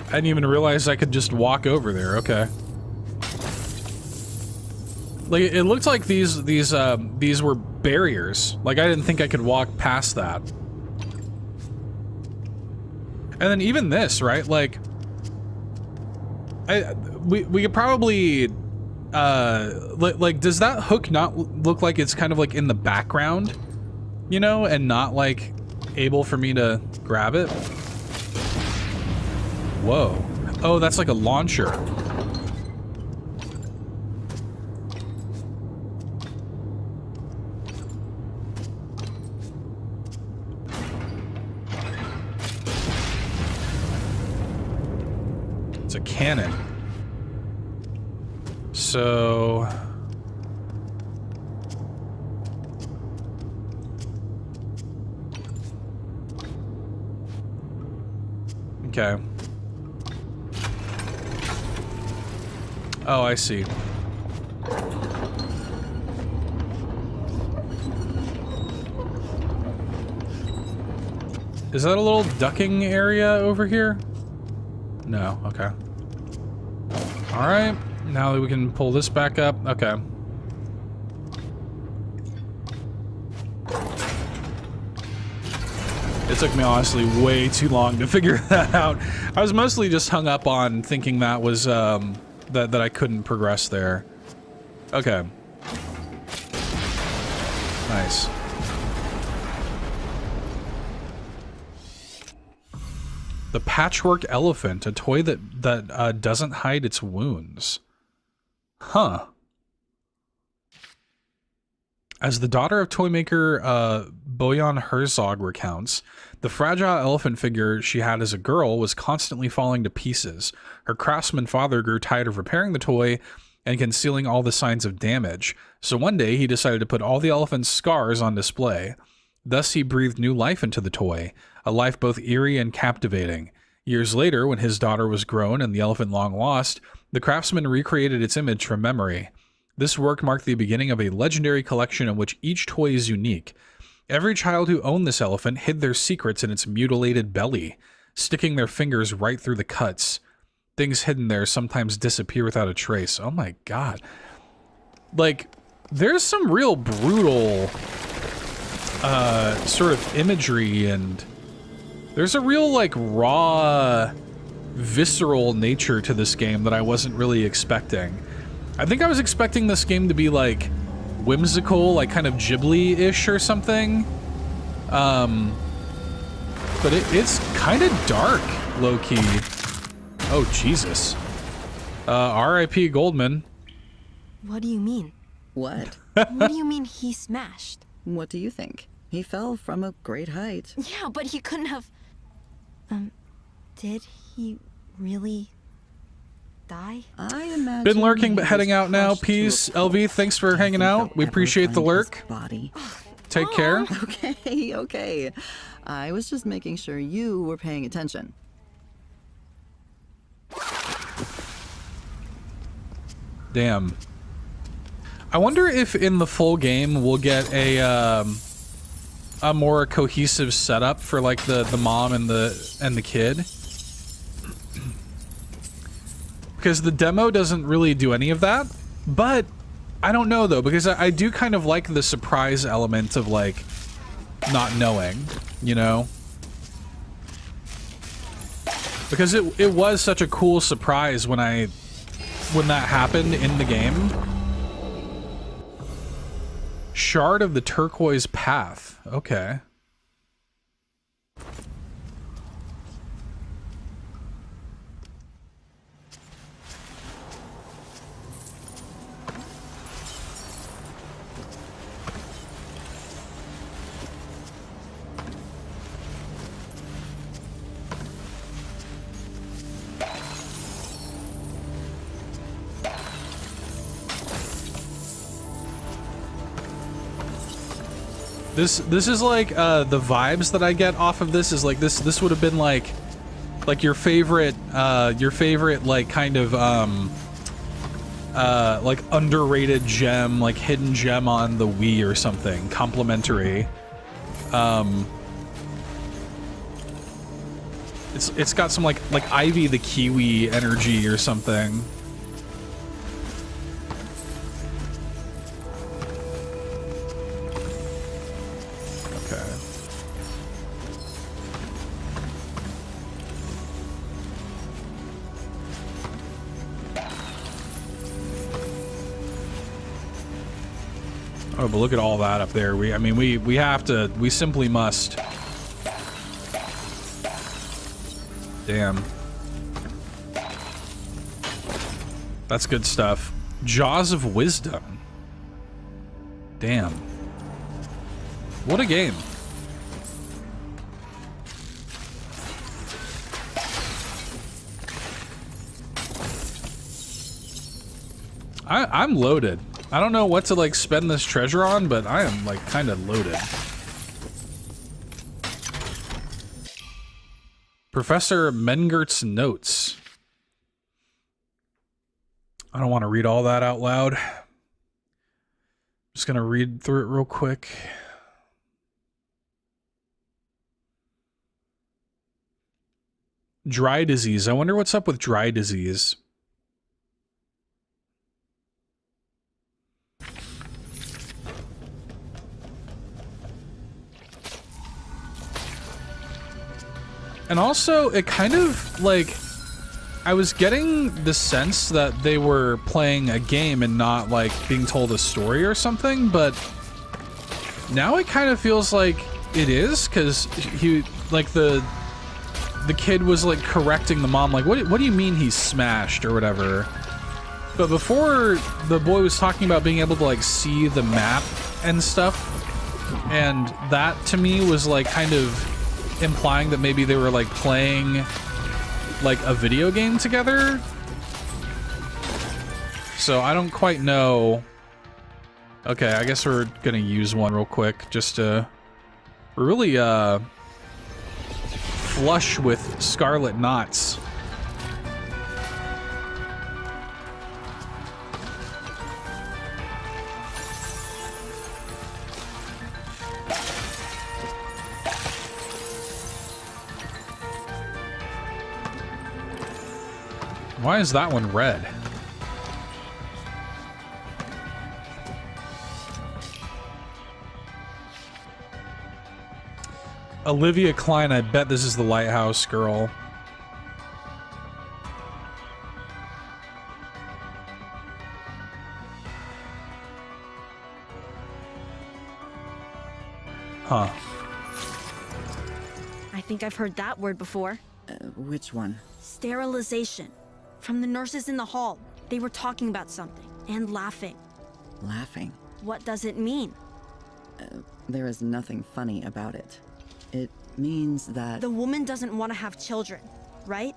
I didn't even realize I could just walk over there. Okay. Like, it looked like these were barriers. Like, I didn't think I could walk past that. And then even this, right? Like... We could probably... like, does that hook not look like it's kind of, like, in the background? You know? And not, like... able for me to grab it. Whoa. Oh, that's like a launcher. It's a cannon. So... Okay. Oh, I see. Is that a little ducking area over here? No, okay. Alright, now that we can pull this back up, okay. It took me honestly way too long to figure that out. I was mostly just hung up on thinking that was, that I couldn't progress there. Okay. Nice. The patchwork elephant, a toy that doesn't hide its wounds. Huh. As the daughter of toymaker Bojan Herzog recounts, the fragile elephant figure she had as a girl was constantly falling to pieces. Her craftsman father grew tired of repairing the toy and concealing all the signs of damage, so one day he decided to put all the elephant's scars on display. Thus he breathed new life into the toy, a life both eerie and captivating. Years later, when his daughter was grown and the elephant long lost, the craftsman recreated its image from memory. This work marked the beginning of a legendary collection in which each toy is unique. Every child who owned this elephant hid their secrets in its mutilated belly, sticking their fingers right through the cuts. Things hidden there sometimes disappear without a trace. Oh my god. Like, there's some real brutal sort of imagery, and there's a real, like, raw, visceral nature to this game that I wasn't really expecting. I think I was expecting this game to be, like, whimsical, like, kind of Ghibli-ish or something. But it's kind of dark, low-key. Oh, Jesus. R.I.P. Goldman. What do you mean? What? What do you mean he smashed? What do you think? He fell from a great height. Yeah, but he couldn't have... did he really die? I imagine Been lurking but he heading was out now. crushed to a Peace. pulp. LV, thanks for Do you hanging think out. they'll We ever appreciate the find his lurk. body? Take care. Okay, okay. I was just making sure you were paying attention. Damn. I wonder if in the full game we'll get a more cohesive setup for like the mom and the kid. Because the demo doesn't really do any of that, but I don't know though, because I do kind of like the surprise element of like not knowing, you know? Because it was such a cool surprise when that happened in the game. Shard of the Turquoise Path. Okay. This is like the vibes that I get off of this is like this would have been like your favorite like kind of like underrated gem, like hidden gem on the Wii or something, complimentary. It's got some like Ivy the Kiwi energy or something. Oh, but look at all that up there. I mean, we have to, we simply must. Damn. That's good stuff. Jaws of Wisdom. Damn. What a game. I'm loaded. I don't know what to like spend this treasure on, but I am like kind of loaded. Professor Mengert's notes. I don't want to read all that out loud. I'm just gonna read through it real quick. Dry disease. I wonder what's up with dry disease. And also, it kind of, like, I was getting the sense that they were playing a game and not, like, being told a story or something, but now it kind of feels like it is, because he, like, the kid was, like, correcting the mom, like, what do you mean he's smashed, or whatever? But before, the boy was talking about being able to, like, see the map and stuff, and that, to me, was, like, kind of implying that maybe they were like playing like a video game together. So I don't quite know. Okay, I guess we're gonna use one real quick just to... We're really flush with scarlet knots. Why is that one red? Olivia Klein, I bet this is the lighthouse girl. Huh. I think I've heard that word before. Which one? Sterilization. From the nurses in the hall. They were talking about something and laughing. Laughing? What does it mean? There is nothing funny about it. It means that... The woman doesn't want to have children, right?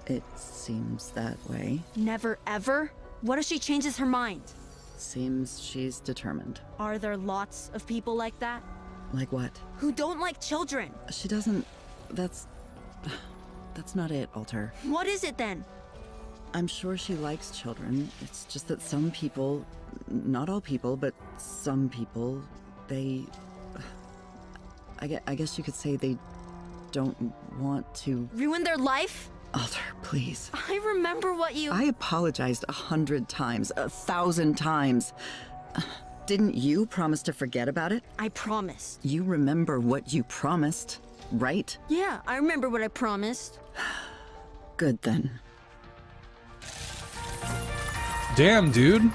It seems that way. Never ever? What if she changes her mind? Seems she's determined. Are there lots of people like that? Like what? Who don't like children? She doesn't... That's not it, Alter. What is it then? I'm sure she likes children. It's just that some people, not all people, but some people, they... I guess you could say they don't want to... Ruin their life? Alter, please. I remember what you... I apologized 100 times, 1,000 times. Didn't you promise to forget about it? I promised. You remember what you promised, right? Yeah, I remember what I promised. Good then. Damn, dude.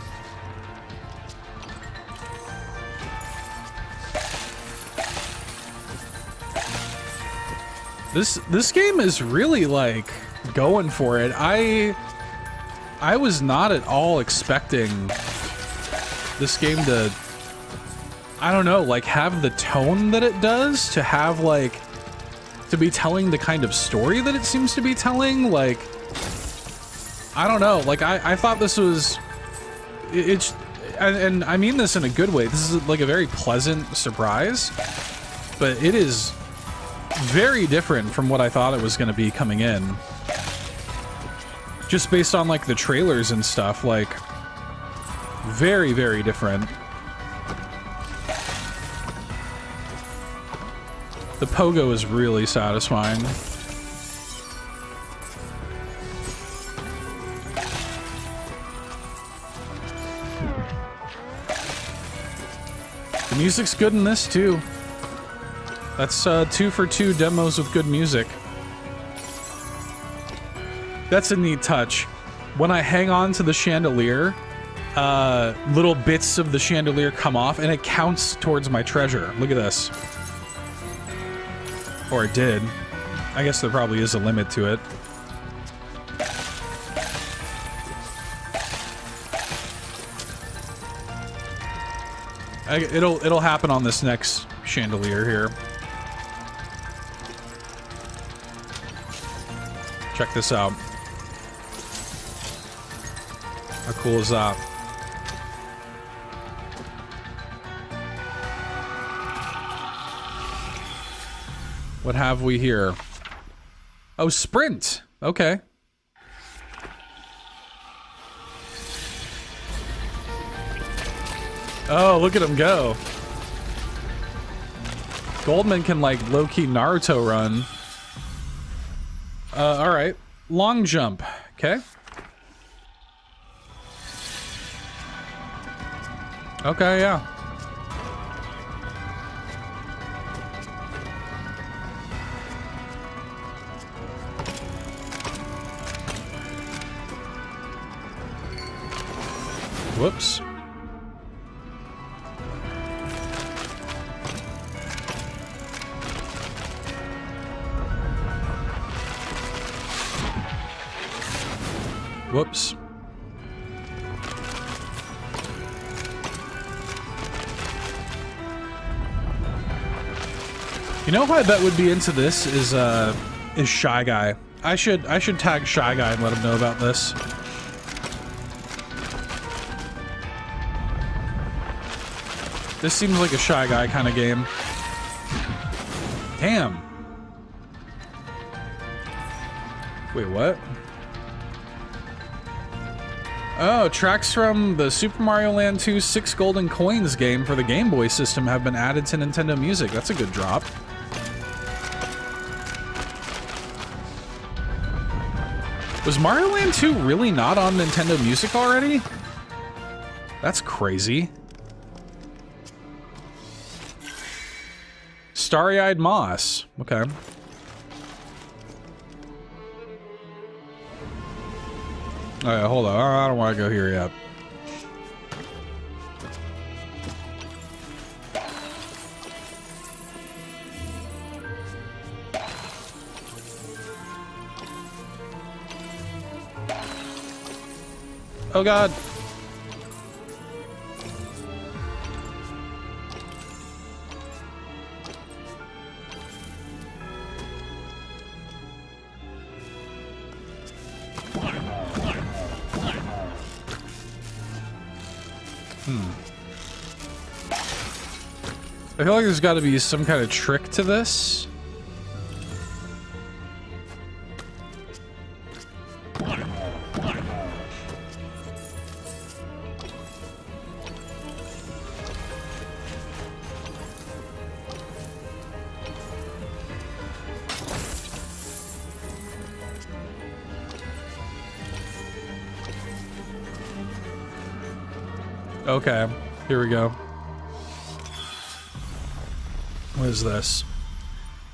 This game is really like going for it. I was not at all expecting this game to, I don't know, like have the tone that it does, to have like, to be telling the kind of story that it seems to be telling. Like, I don't know, like I thought this was, it's, and I mean this in a good way. This is like a very pleasant surprise, but it is very different from what I thought it was going to be coming in. Just based on like the trailers and stuff, like very, very different. The pogo is really satisfying. The music's good in this too. That's 2 for 2 demos with good music. That's a neat touch. When I hang on to the chandelier, little bits of the chandelier come off and it counts towards my treasure. Look at this. Or it did. I guess there probably is a limit to it. It'll happen on this next chandelier here. Check this out. How cool is that? What have we here? Oh, sprint. Okay. Oh, look at him go. Goldman can, like, low-key Naruto run. Alright. Long jump. Okay. Okay, yeah. Whoops. Whoops. You know who I bet would be into this is Shy Guy. I should tag Shy Guy and let him know about this. This seems like a Shy Guy kind of game. Damn. Wait, what? Oh, tracks from the Super Mario Land 2 6 Golden Coins game for the Game Boy system have been added to Nintendo Music. That's a good drop. Was Mario Land 2 really not on Nintendo Music already? That's crazy. Starry-eyed moss. Okay. Alright, hold on. I don't want to go here yet. Oh god. I feel like there's got to be some kind of trick to this. Okay, here we go. What is this?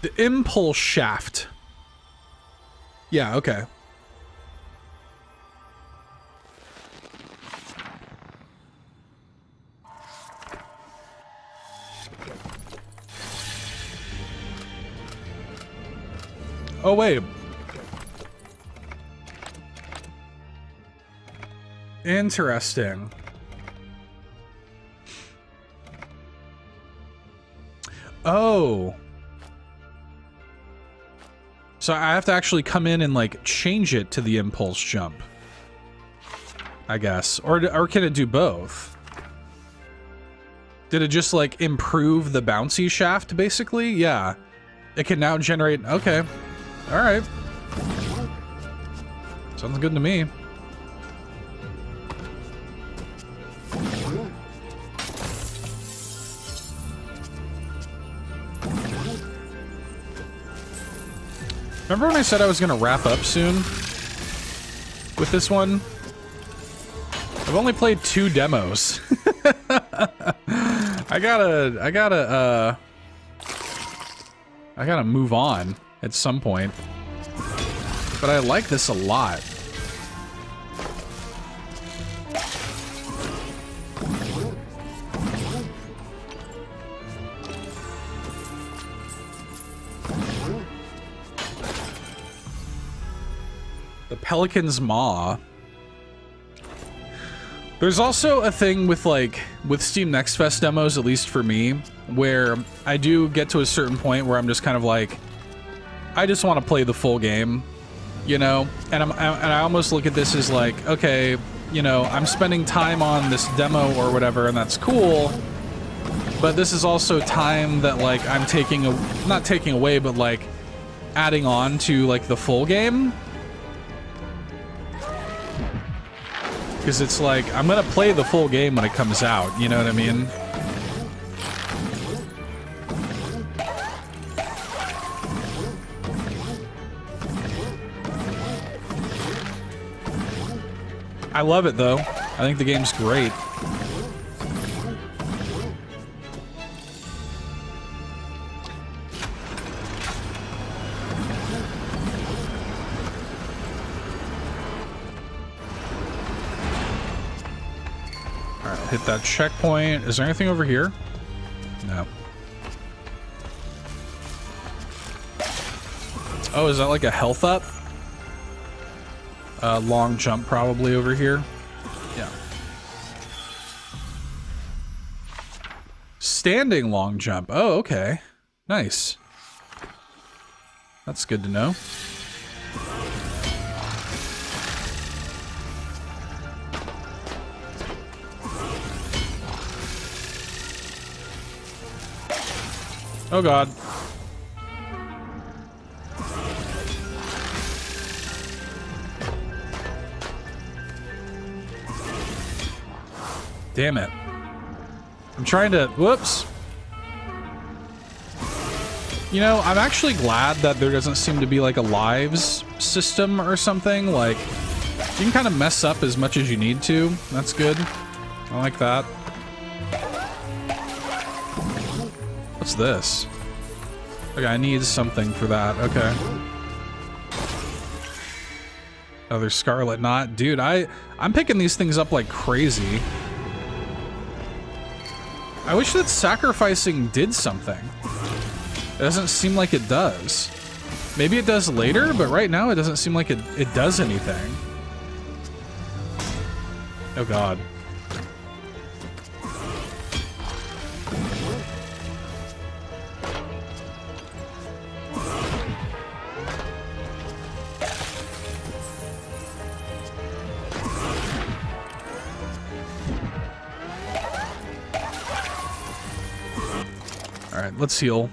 The impulse shaft. Yeah, okay. Oh, wait. Interesting. Oh. So I have to actually come in and, like, change it to the impulse jump. I guess. Or can it do both? Did it just, like, improve the bouncy shaft, basically? Yeah. It can now generate... Okay. Alright. Sounds good to me. Remember when I said I was gonna wrap up soon with this one? I've only played 2 demos. I gotta move on at some point. But I like this a lot. The Pelican's Maw. There's also a thing with, like, with Steam Next Fest demos, at least for me, where I do get to a certain point where I'm just kind of like, I just want to play the full game, you know? And I almost look at this as like, okay, you know, I'm spending time on this demo or whatever, and that's cool. But this is also time that, like, I'm not taking away, but, like, adding on to, like, the full game. Because it's like, I'm gonna play the full game when it comes out, you know what I mean? I love it, though. I think the game's great. Hit that checkpoint. Is there anything over here? No. Oh, is that like a health up? Long jump probably over here. Yeah. Standing long jump. Oh, okay. Nice. That's good to know. Oh god. Damn it. I'm trying to... Whoops. You know, I'm actually glad that there doesn't seem to be like a lives system or something. Like, you can kind of mess up as much as you need to. That's good. I like that. What's this? Okay, I need something for that. Okay. Another Scarlet Knot. Dude, I'm picking these things up like crazy. I wish that sacrificing did something. It doesn't seem like it does. Maybe it does later, but right now it doesn't seem like it does anything. Oh god. Alright, let's heal.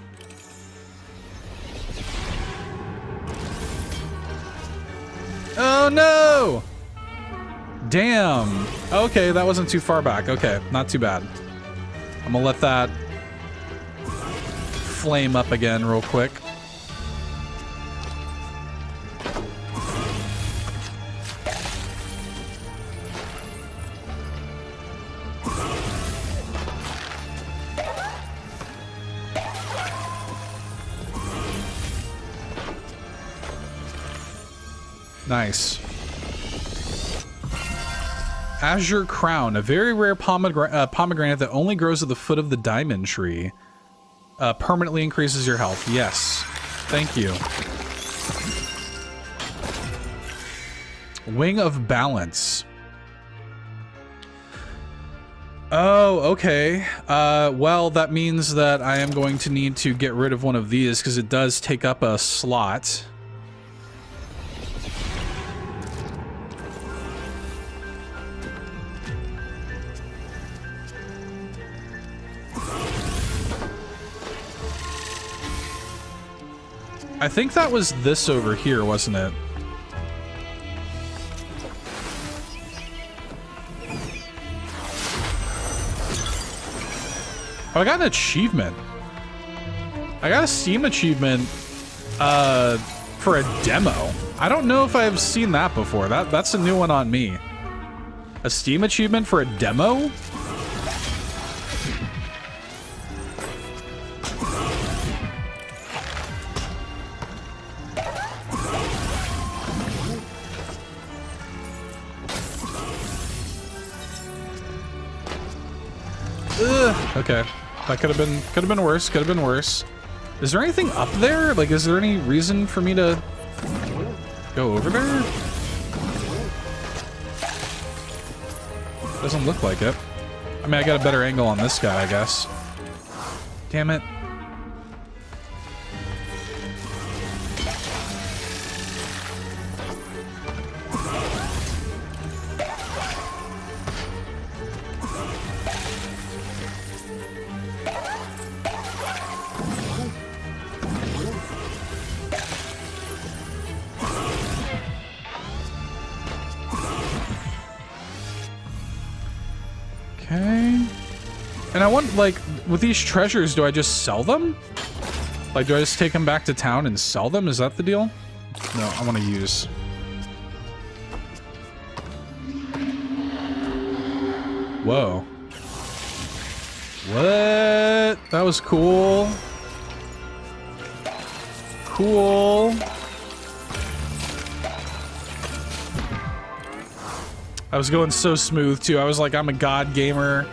Oh no! Damn. Okay, that wasn't too far back. Okay, not too bad. I'm gonna let that flame up again real quick. Nice. Azure Crown, a very rare pomegranate that only grows at the foot of the diamond tree. Permanently increases your health. Yes. Thank you. Wing of Balance. Oh, okay. Well, that means that I am going to need to get rid of one of these because it does take up a slot. I think that was this over here, wasn't it? Oh, I got an achievement. I got a Steam achievement for a demo. I don't know if I've seen that before. That's a new one on me. A Steam achievement for a demo? Okay, that could have been worse. Could have been worse. Is there anything up there? Like, is there any reason for me to go over there? Doesn't look like it. I mean, I got a better angle on this guy, I guess. Damn it. And I want, like, with these treasures, do I just sell them? Like, do I just take them back to town and sell them? Is that the deal? No, I want to use. Whoa. What? That was cool. Cool. I was going so smooth, too. I was like, I'm a god gamer.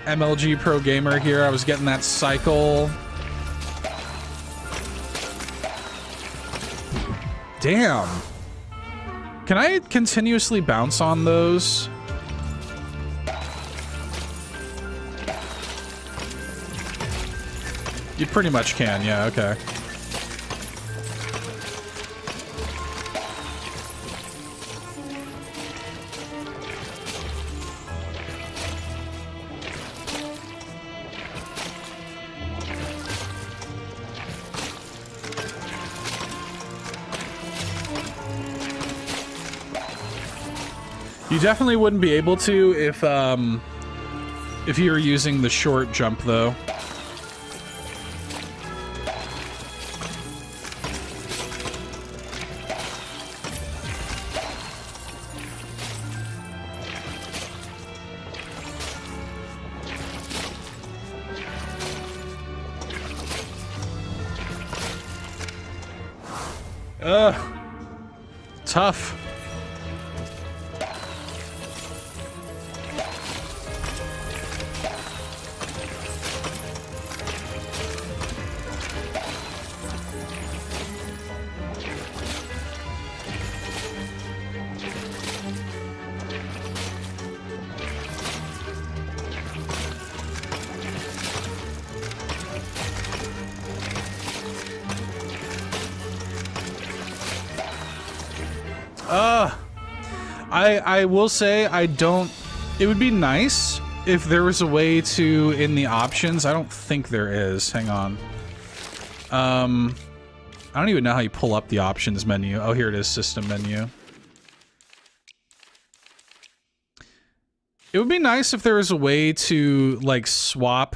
MLG pro gamer here. I was getting that cycle. Damn. Can I continuously bounce on those? You pretty much can, yeah, okay. You definitely wouldn't be able to if you were using the short jump, though. Tough. I will say I don't... It would be nice if there was a way to, in the options... I don't think there is. Hang on. I don't even know how you pull up the options menu. Oh, here it is, system menu. It would be nice if there was a way to, like, swap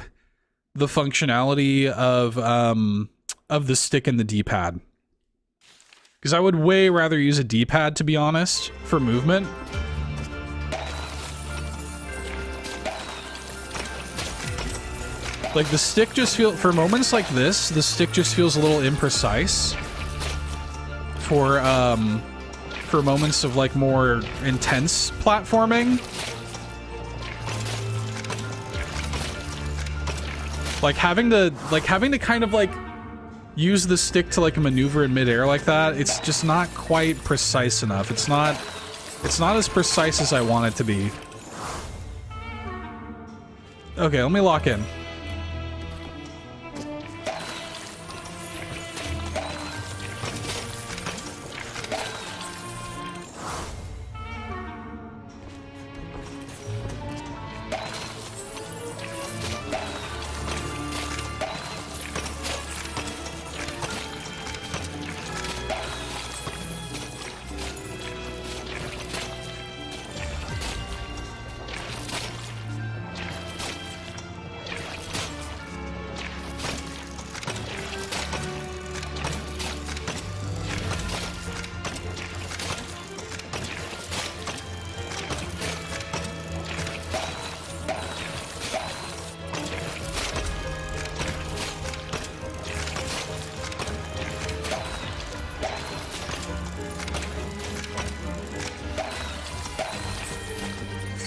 the functionality of the stick and the D-pad. Because I would way rather use a D-pad, to be honest, for movement. Like, the stick just feels... For moments like this, the stick just feels a little imprecise. For moments of, like, more intense platforming. Like, having to kind of, like... use the stick to, like, maneuver in midair like that, it's just not quite precise enough. It's not as precise as I want it to be. Okay, let me lock in.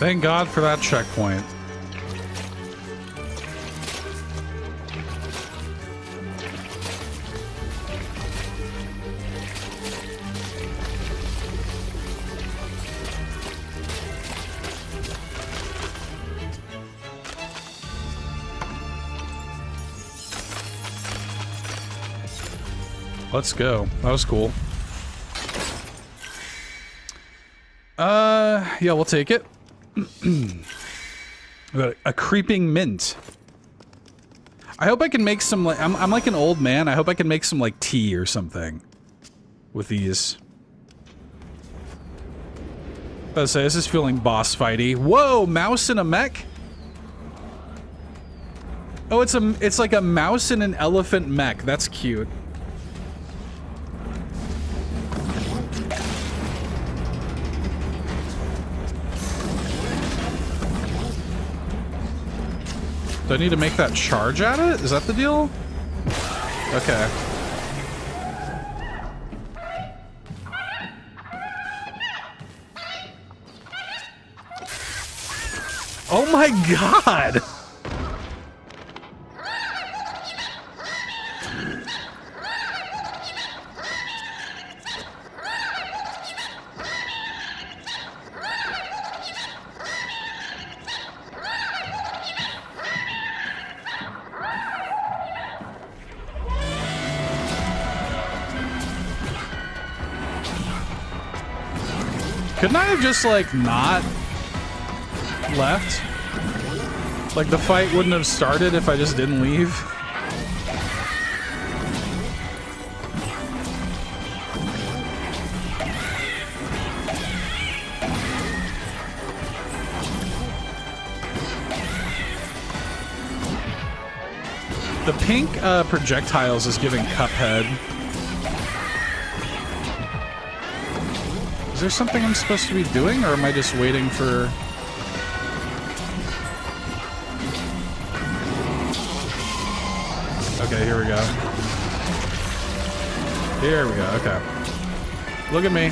Thank God for that checkpoint. Let's go. That was cool. Yeah, we'll take it. A creeping mint. I hope I can make some, like, I'm like an old man. I hope I can make some, like, tea or something with these. Let's say this is feeling boss fighty. Whoa, mouse in a mech? Oh, it's like a mouse in an elephant mech. That's cute. Do I need to make that charge at it? Is that the deal? Okay. Oh my god! Couldn't I have just, like, not left? Like, the fight wouldn't have started if I just didn't leave? The pink projectiles is giving Cuphead. Is there something I'm supposed to be doing, or am I just waiting for... Okay, here we go. Here we go, okay. Look at me.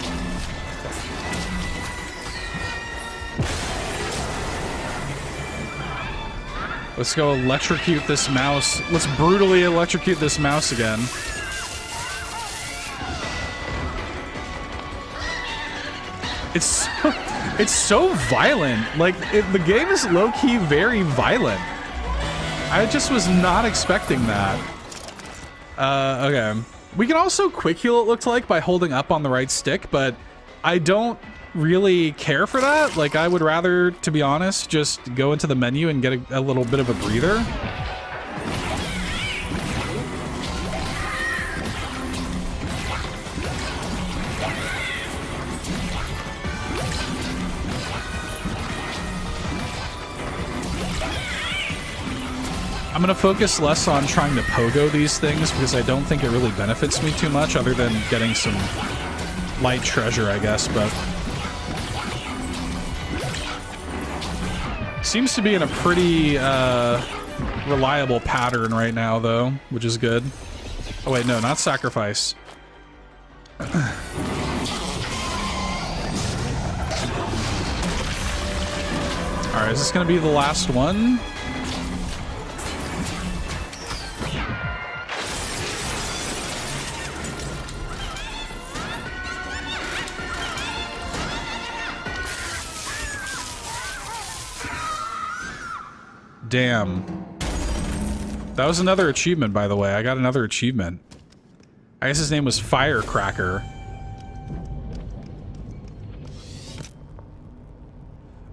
Let's go electrocute this mouse. Let's brutally electrocute this mouse again. It's so violent. Like, the game is low-key very violent. I just was not expecting that. Okay. We can also quick heal, it looked like, by holding up on the right stick, but I don't really care for that. Like, I would rather, to be honest, just go into the menu and get a little bit of a breather. I'm gonna focus less on trying to pogo these things because I don't think it really benefits me too much other than getting some light treasure, I guess, but... Seems to be in a pretty reliable pattern right now, though, which is good. Oh wait, no, not sacrifice. Alright, is this gonna be the last one? Damn. That was another achievement, by the way. I got another achievement. I guess his name was Firecracker.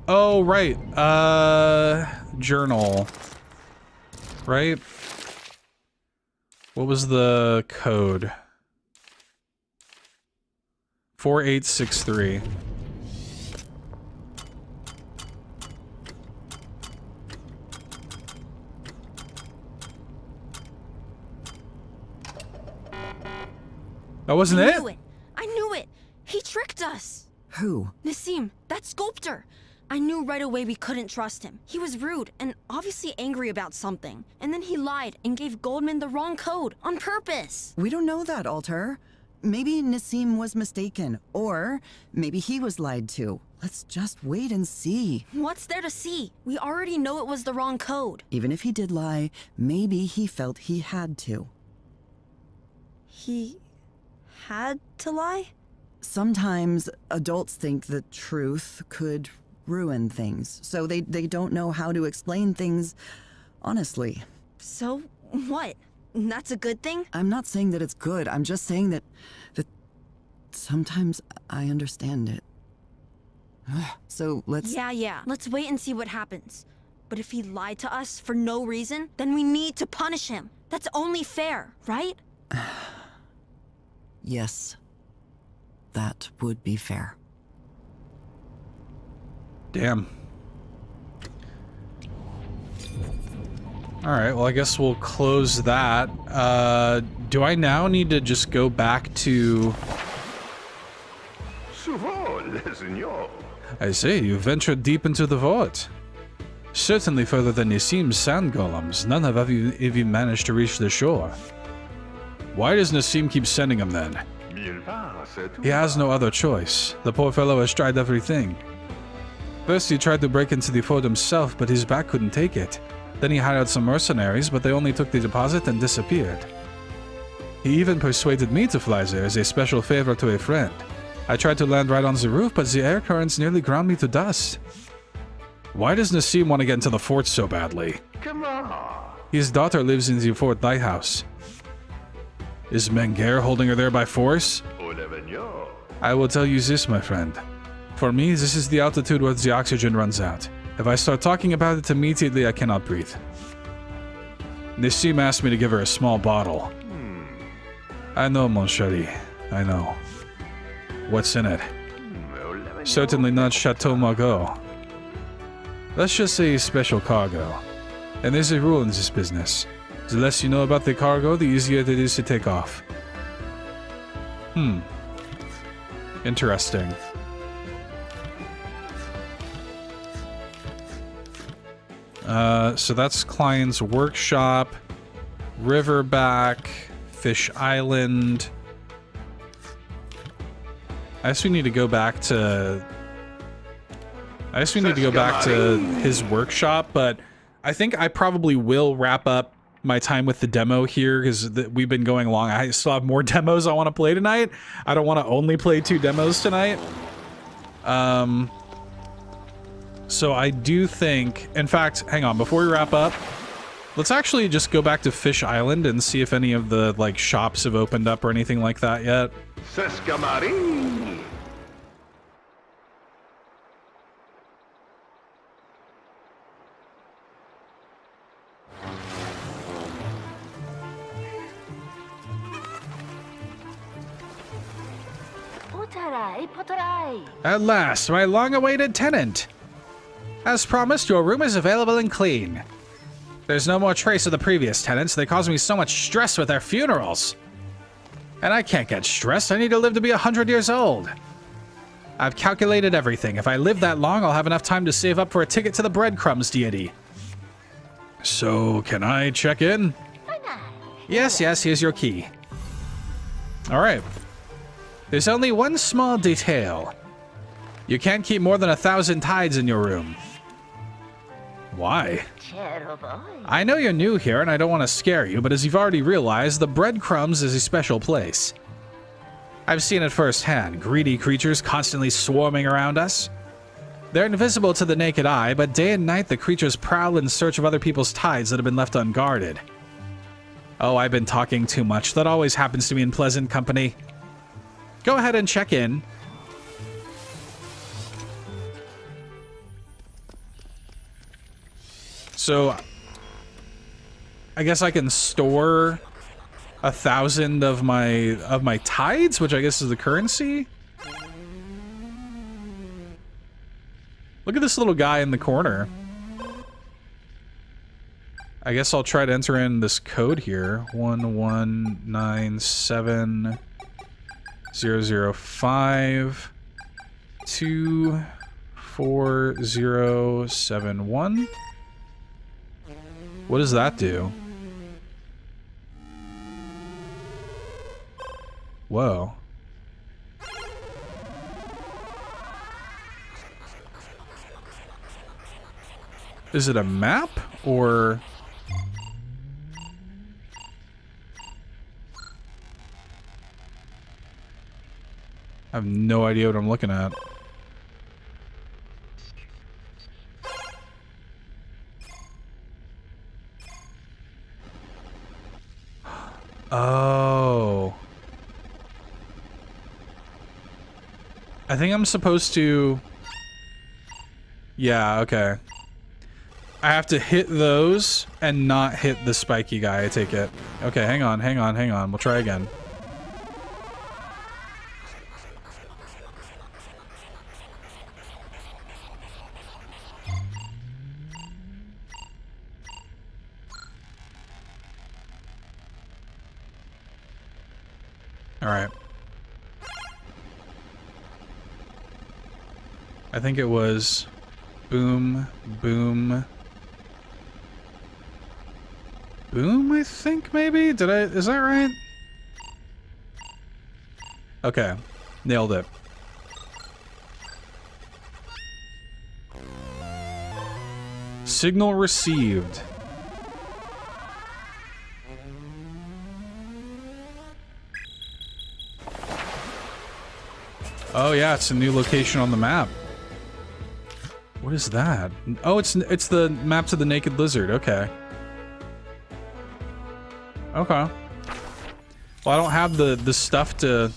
Oh, right. Journal. Right? What was the code? 4863. That wasn't it? I knew it! He tricked us! Who? Nassim, that sculptor! I knew right away we couldn't trust him. He was rude and obviously angry about something. And then he lied and gave Goldman the wrong code on purpose. We don't know that, Alter. Maybe Nassim was mistaken, or maybe he was lied to. Let's just wait and see. What's there to see? We already know it was the wrong code. Even if he did lie, maybe he felt he had to. He had to lie? Sometimes adults think the truth could ruin things, so they don't know how to explain things honestly. So, what? That's a good thing? I'm not saying that it's good, I'm just saying that sometimes I understand it. So let's... Yeah, let's wait and see what happens. But if he lied to us for no reason, then we need to punish him. That's only fair, right? Yes. That would be fair. Damn. Alright, well I guess we'll close that. Do I now need to just go back to... I say, you ventured deep into the vault. Certainly further than Nassim's sand golems. None have ever even managed to reach the shore. Why does Nassim keep sending them then? He has no other choice. The poor fellow has tried everything. First he tried to break into the fort himself, but his back couldn't take it. Then he hired some mercenaries, but they only took the deposit and disappeared. He even persuaded me to fly there as a special favor to a friend. I tried to land right on the roof, but the air currents nearly ground me to dust. Why does Nassim want to get into the fort so badly? Come on. His daughter lives in the fort lighthouse. Is Menger holding her there by force? I will tell you this, my friend. For me, this is the altitude where the oxygen runs out. If I start talking about it immediately, I cannot breathe. Nassim asked me to give her a small bottle. I know, mon chéri. I know. What's in it? Certainly not Chateau Margaux. Let's just say special cargo. And there's a rule in this business. The less you know about the cargo, the easier it is to take off. Interesting. So that's client's workshop, Riverback, Fish Island. I guess we need to go back to... his workshop, but I think I probably will wrap up my time with the demo here because we've been going along. I still have more demos I want to play tonight. I don't want to only play 2 demos tonight. So I do think, in fact, hang on, before we wrap up, let's actually just go back to Fish Island and see if any of the, like, shops have opened up or anything like that yet. Sescamari. At last, my long-awaited tenant. As promised, your room is available and clean. There's no more trace of the previous tenants. They caused me so much stress with their funerals. And I can't get stressed. I need to live to be 100 years old. I've calculated everything. If I live that long, I'll have enough time to save up for a ticket to the breadcrumbs deity. So, can I check in? Yes, here's your key. Alright. There's only one small detail. You can't keep more than 1,000 tides in your room. Why? I know you're new here and I don't want to scare you, but as you've already realized, the breadcrumbs is a special place. I've seen it firsthand, greedy creatures constantly swarming around us. They're invisible to the naked eye, but day and night the creatures prowl in search of other people's tides that have been left unguarded. Oh, I've been talking too much. That always happens to me in pleasant company. Go ahead and check in. So, I guess I can store 1,000 of my tides, which I guess is the currency. Look at this little guy in the corner. I guess I'll try to enter in this code here. 1197005 24071. What does that do? Whoa. Is it a map or... I have no idea what I'm looking at. Oh. I think I'm supposed to... Yeah, okay. I have to hit those and not hit the spiky guy, I take it. Okay, hang on. We'll try again. All right. I think it was boom, boom, boom, I think maybe? Is that right? Okay. Nailed it. Signal received. Oh yeah, it's a new location on the map. What is that? Oh, it's the map to the Naked Lizard. Okay. Okay. Well, I don't have the stuff to.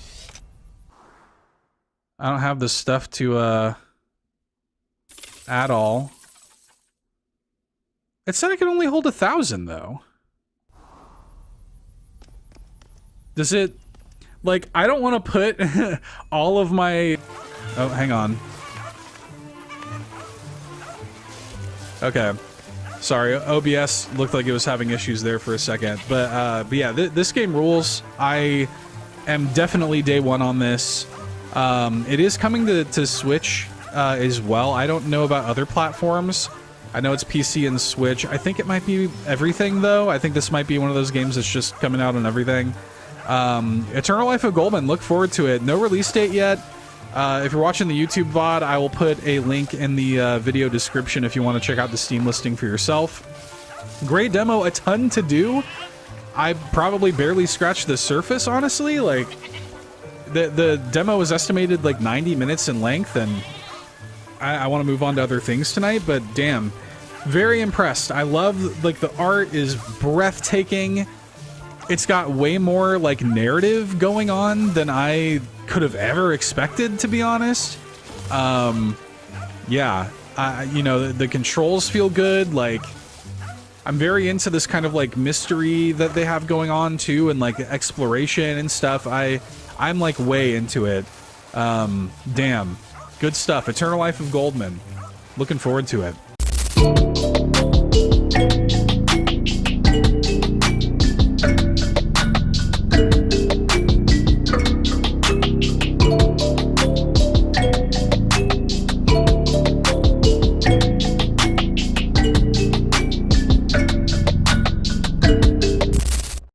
I don't have the stuff to add all. It said I could only hold 1,000 though. Does it? Like, I don't want to put all of my. Oh, hang on. Okay. Sorry, OBS looked like it was having issues there for a second. But yeah, this game rules. I am definitely day one on this. It is coming to Switch as well. I don't know about other platforms. I know it's PC and Switch. I think it might be everything, though. I think this might be one of those games that's just coming out on everything. Eternal Life of Goldman, look forward to it. No release date yet. If you're watching the YouTube VOD, I will put a link in the video description if you want to check out the Steam listing for yourself. Great demo, a ton to do. I probably barely scratched the surface, honestly. Like, the demo was estimated like 90 minutes in length, and I want to move on to other things tonight, but damn, very impressed. I love, like, the art is breathtaking. It's got way more, like, narrative going on than I could have ever expected, to be honest. Yeah, you know, the controls feel good. Like, I'm very into this kind of, like, mystery that they have going on, too, and, like, exploration and stuff. I'm, like, way into it. Damn. Good stuff. Eternal Life of Goldman. Looking forward to it.